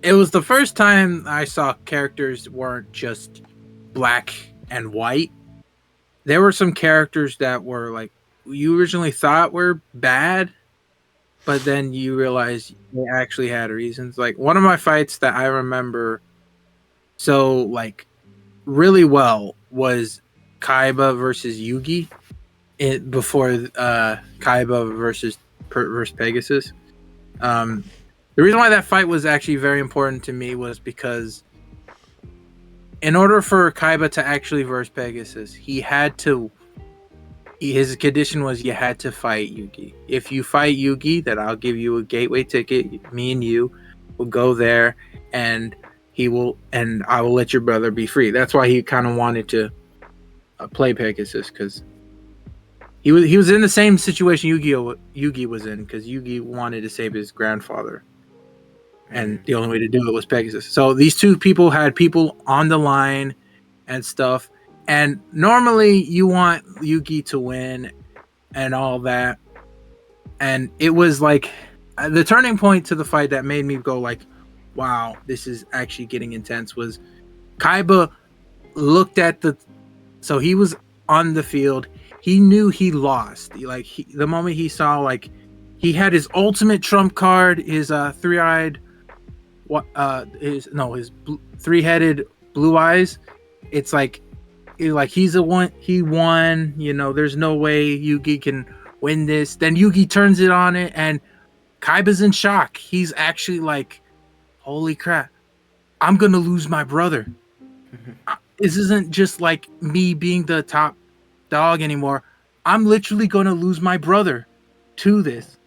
it was the first time I saw characters weren't just black and white. There were some characters that were like you originally thought were bad, but then you realize they actually had reasons. Like one of my fights that I remember so like really well was Kaiba versus Yugi before Kaiba versus Pegasus. The reason why that fight was actually very important to me was because in order for Kaiba to actually verse Pegasus, his condition was you had to fight Yugi. If you fight Yugi, then I'll give you a gateway ticket. Me and you will go there, and I will let your brother be free. That's why he kind of wanted to play Pegasus because he was in the same situation Yugi was in because Yugi wanted to save his grandfather, and the only way to do it was Pegasus. So these two people had people on the line and stuff. And normally you want Yugi to win and all that. And it was like the turning point to the fight that made me go like, wow, this is actually getting intense was Kaiba looked at so he was on the field. He knew he lost. The moment he saw like he had his ultimate trump card, his three-eyed his three-headed blue eyes. It's like he's the one. He won. There's no way Yugi can win this. Then Yugi turns it on it, and Kaiba's in shock. He's actually like, "Holy crap! I'm gonna lose my brother. This isn't just like me being the top dog anymore. I'm literally gonna lose my brother to this."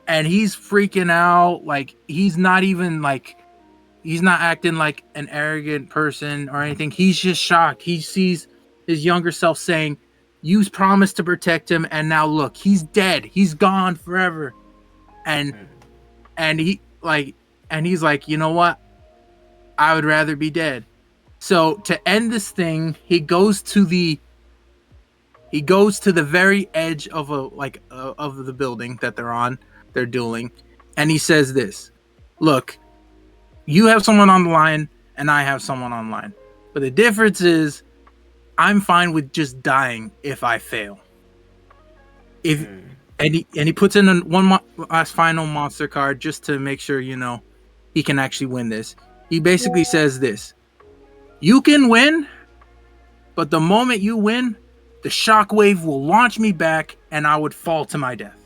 And he's freaking out. Like he's not even like. He's not acting like an arrogant person or anything. He's just shocked. He sees his younger self saying, "You promised to protect him, and now look, he's dead. He's gone forever." And he's like, "You know what? I would rather be dead." So to end this thing, he goes to the very edge of of the building that they're dueling, and he says this, "Look, you have someone on the line and I have someone on the line. But the difference is I'm fine with just dying if I fail." And he puts in one last final monster card just to make sure, he can actually win this. He basically says this: "You can win, but the moment you win, the shockwave will launch me back and I would fall to my death.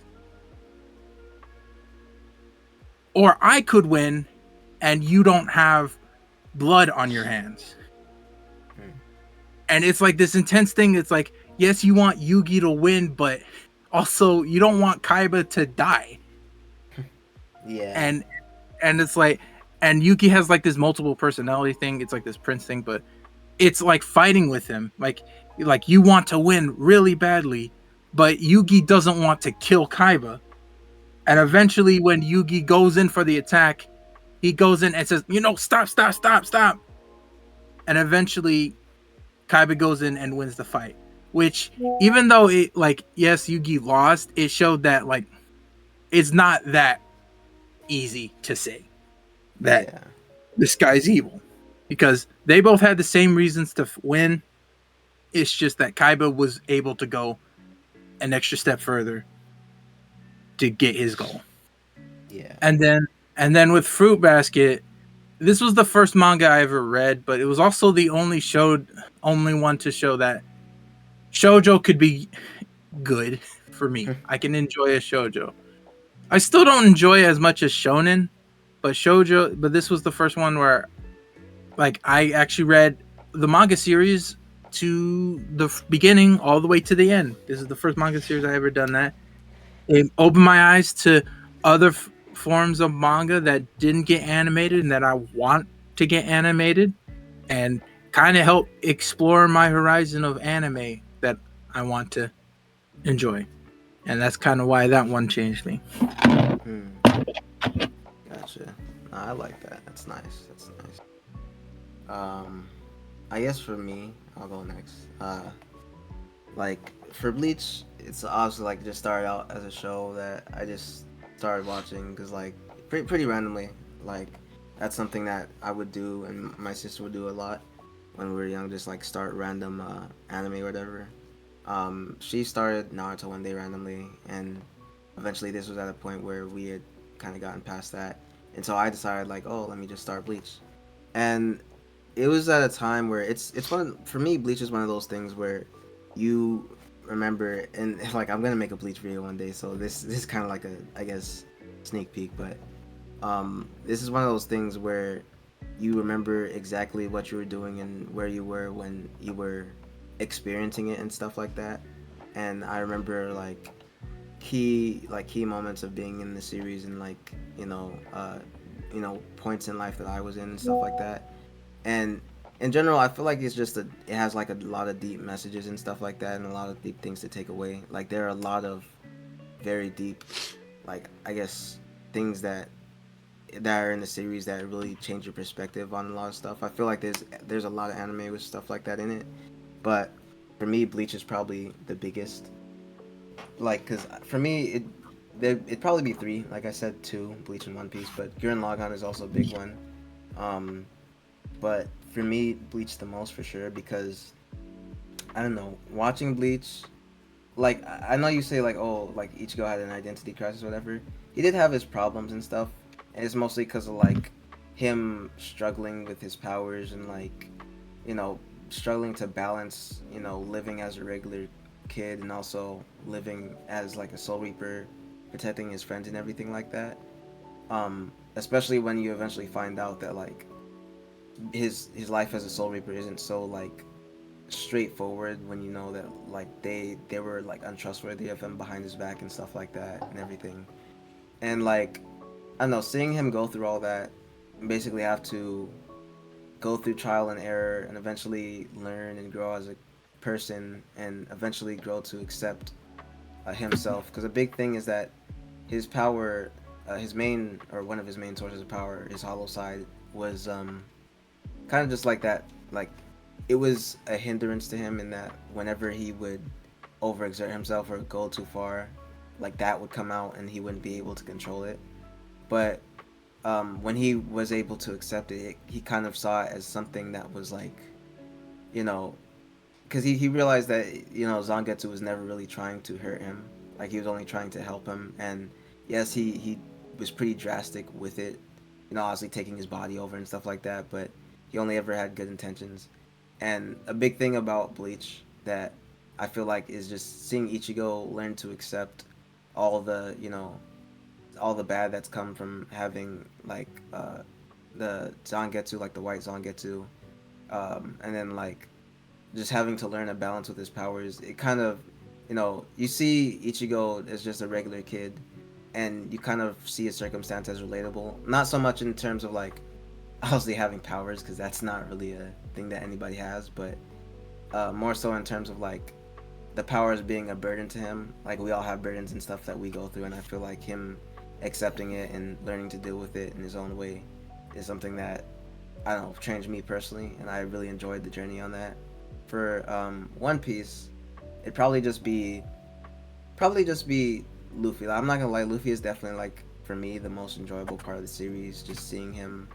Or I could win and you don't have blood on your hands." And it's like this intense thing. It's like, yes, you want Yugi to win, but also you don't want Kaiba to die. Yeah. And it's like, and Yugi has like this multiple personality thing. It's like this prince thing, but it's like fighting with him. Like you want to win really badly, but Yugi doesn't want to kill Kaiba. And eventually when Yugi goes in for the attack, he goes in and says, "Stop. and eventually Kaiba goes in and wins the fight. Which, even though it like yes, Yugi lost, it showed that like it's not that easy to say that Yeah. this guy's evil, because they both had the same reasons to win. It's just that Kaiba was able to go an extra step further to get his goal. Yeah. And then with Fruit Basket, this was the first manga I ever read, but it was also the only one to show that shoujo could be good for me. I can enjoy a shoujo. I still don't enjoy it as much as shonen, but shoujo. But this was the first one where, like, I actually read the manga series to the beginning all the way to the end. This is the first manga series I ever done that. It opened my eyes to other forms of manga that didn't get animated and that I want to get animated, and kind of help explore my horizon of anime that I want to enjoy. And that's kind of why that one changed me. Hmm. Gotcha. Nah, I like that. That's nice. That's nice. I guess for me, I'll go next. Like for Bleach, it's obviously like just started out as a show that I just started watching because like pretty randomly. Like that's something that I would do and my sister would do a lot when we were young. Just like start random anime or whatever. She started Naruto one day randomly, and eventually this was at a point where we had kind of gotten past that, and so I decided like, oh, let me just start Bleach, and it was at a time where it's for me Bleach is one of those things where you remember, and like I'm gonna make a Bleach video one day, so this is kind of like a, I guess, sneak peek, but this is one of those things where you remember exactly what you were doing and where you were when you were experiencing it and stuff like that. And I remember like key moments of being in the series, and like points in life that I was in and stuff like that. And in general, I feel like it has like a lot of deep messages and stuff like that, and a lot of deep things to take away. Like there are a lot of very deep, like I guess, things that are in the series that really change your perspective on a lot of stuff. I feel like there's a lot of anime with stuff like that in it, but for me, Bleach is probably the biggest. Like, cause for me, it'd probably be three. Like I said, two, Bleach and One Piece, but Gurren Lagann is also a big one. Um, but for me, Bleach the most for sure because I don't know, watching Bleach. Like I know you say like, oh, like Ichigo had an identity crisis or whatever. He did have his problems and stuff, and it's mostly because of like him struggling with his powers and like, you know, struggling to balance, living as a regular kid and also living as like a Soul Reaper, protecting his friends and everything like that. Especially when you eventually find out that like his life as a Soul Reaper isn't so like straightforward, when you know that like they were like untrustworthy of him behind his back and stuff like that and everything. And like I don't know, seeing him go through all that, basically have to go through trial and error and eventually learn and grow as a person and eventually grow to accept himself, because a big thing is that his power, his main, or one of his main sources of power, his hollow side, was kind of just like that. Like it was a hindrance to him in that whenever he would overexert himself or go too far, like that would come out and he wouldn't be able to control it. But when he was able to accept it, he kind of saw it as something that was like, you know, because he realized that Zangetsu was never really trying to hurt him. Like he was only trying to help him. And yes, he was pretty drastic with it, obviously taking his body over and stuff like that. But he only ever had good intentions. And a big thing about Bleach that I feel like is just seeing Ichigo learn to accept all the all the bad that's come from having like the Zangetsu, like the white Zangetsu, and then like just having to learn a balance with his powers. It kind of, you see Ichigo as just a regular kid, and you kind of see his circumstance as relatable. Not so much in terms of like obviously having powers, because that's not really a thing that anybody has, but more so in terms of like the powers being a burden to him. Like we all have burdens and stuff that we go through, and I feel like him accepting it and learning to deal with it in his own way is something that I don't know, changed me personally, and I really enjoyed the journey on that. For One Piece, it'd probably just be Luffy. Like, I'm not gonna lie, Luffy is definitely like for me the most enjoyable part of the series. Just seeing him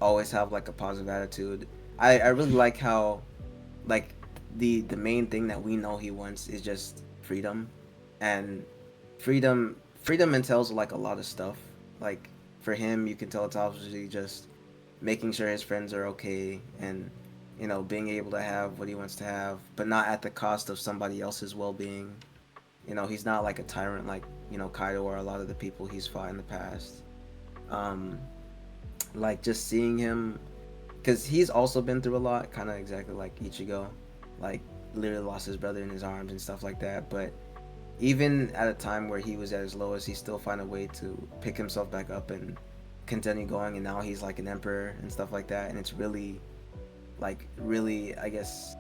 always have like a positive attitude. I really like how like the main thing that we know he wants is just freedom, and freedom entails like a lot of stuff. Like for him, you can tell it's obviously just making sure his friends are okay, and being able to have what he wants to have, but not at the cost of somebody else's well-being. He's not like a tyrant like Kaido or a lot of the people he's fought in the past. um like just seeing him, because he's also been through a lot, kind of exactly like Ichigo, like literally lost his brother in his arms and stuff like that. But even at a time where he was at his lowest, he still found a way to pick himself back up and continue going. And now he's like an emperor and stuff like that. And it's really, I guess,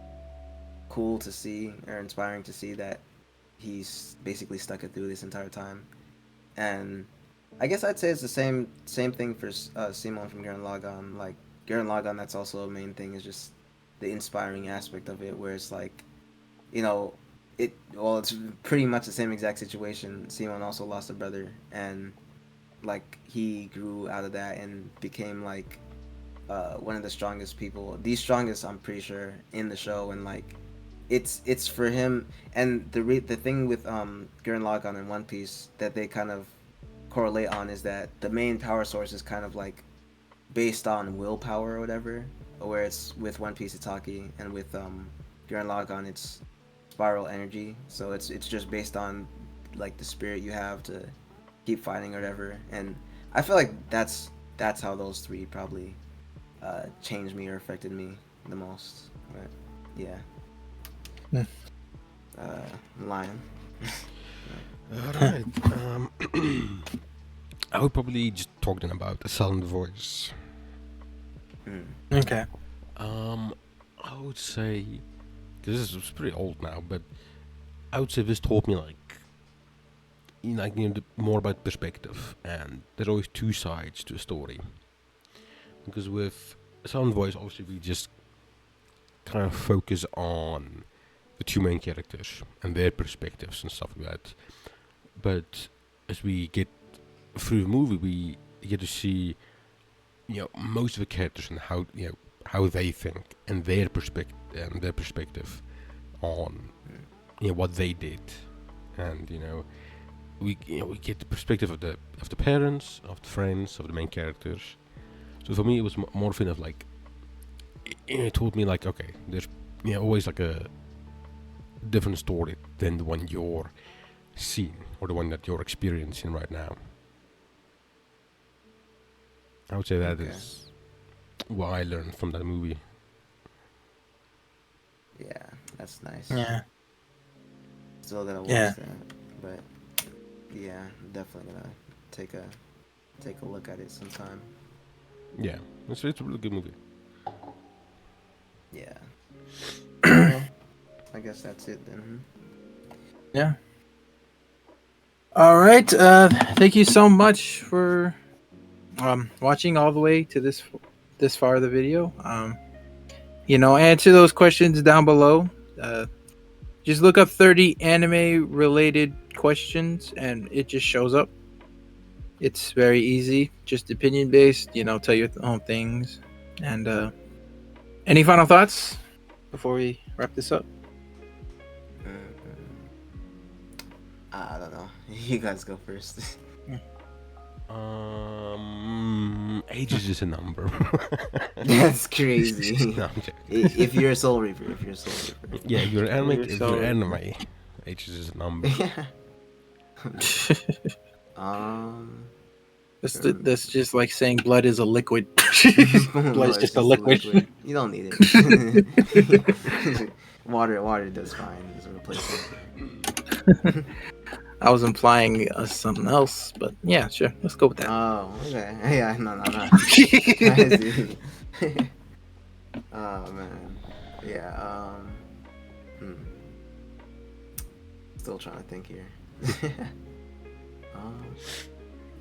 cool to see, or inspiring to see that he's basically stuck it through this entire time. And I guess I'd say it's the same thing for Simon from Gurren Lagann. Like Gurren Lagann, that's also a main thing, is just the inspiring aspect of it, where it's like, you know, it's pretty much the same exact situation. Simon also lost a brother, and like he grew out of that and became like one of the strongest people, the strongest I'm pretty sure in the show. And like it's for him. And the thing with Gurren Lagann and One Piece that they kind of correlate on is that the main power source is kind of like based on willpower or whatever, where it's with One Piece Itaki, and with Gurren Lagann it's spiral energy. So it's just based on like the spirit you have to keep fighting or whatever. And I feel like that's how those three probably changed me or affected me the most. But yeah. Hmm. Lion. Alright. I would probably just talk then about the silent voice. Okay. I would say, because this is pretty old now, but I would say this taught me more about perspective, and there's always two sides to a story. Because with silent voice, obviously we just kind of focus on the two main characters and their perspectives and stuff like that. But as we get through the movie, we get to see, most of the characters and how they think and their perspective on, what they did, and we get the perspective of the parents, of the friends, of the main characters. So for me, it was more of like, it told me like, okay, there's always like a different story than the one you're seeing or the one that you're experiencing right now. I would say that is what I learned from that movie. Yeah, that's nice. Yeah. Still gonna watch Yeah. that, but yeah, definitely gonna take a look at it sometime. Yeah, it's a really good movie. Yeah. Well, I guess that's it then. Yeah. All right. Thank you so much for watching all the way to this far of the video. Answer those questions down below. Just look up 30 anime related questions, and it just shows up. It's very easy, just opinion based. Tell your own things. And any final thoughts before we wrap this up? I don't know. You guys go first. Age is just a number. That's crazy. No, I'm joking. If you're a Soul Reaper, Yeah, if you're anime, If you're anime, age is just a number. That's just like saying blood is a liquid. Blood is just a liquid. You don't need it. Water does fine as a replacement. I was implying something else, but yeah, sure. Let's go with that. Oh, okay. Yeah, no. I see. Oh man, yeah. Still trying to think here.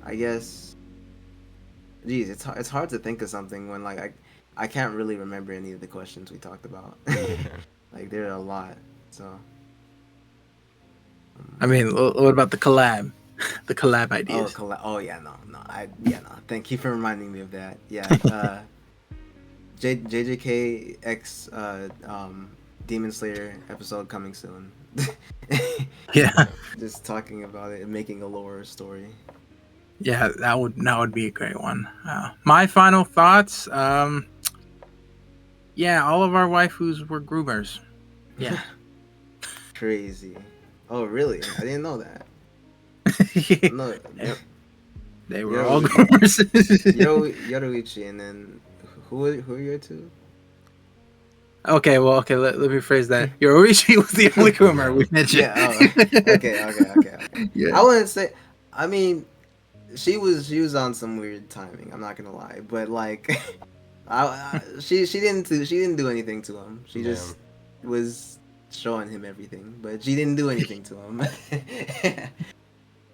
I guess. Geez, it's hard to think of something when like I can't really remember any of the questions we talked about. Like there are a lot. So. I mean, what about the collab? The collab ideas. Oh yeah, no. No. Thank you for reminding me of that. Yeah. JJK X Demon Slayer episode coming soon. Yeah. Just talking about it and making a lore story. Yeah, that would be a great one. My final thoughts. Yeah, all of our waifus were groomers. Yeah. Crazy. Oh really? I didn't know that. No. They were all groomers. Yoruichi, and then who are your two? Okay, well, let me rephrase that. Yoruichi was the only groomer we mentioned. Yeah. Oh, okay. Yeah. I wouldn't say. I mean, she was on some weird timing. I'm not gonna lie, but like, she didn't do anything to him. She just was showing him everything, but she didn't do anything to him.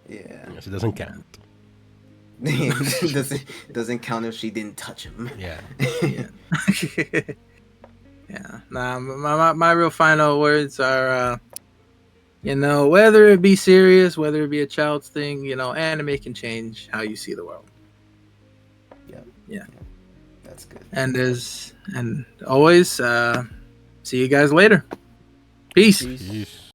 Yeah. Yes, it doesn't count. doesn't count if she didn't touch him. Yeah. Yeah. Nah, my real final words are, whether it be serious, whether it be a child's thing, anime can change how you see the world. Yeah. That's good. And always, see you guys later. Peace. Peace.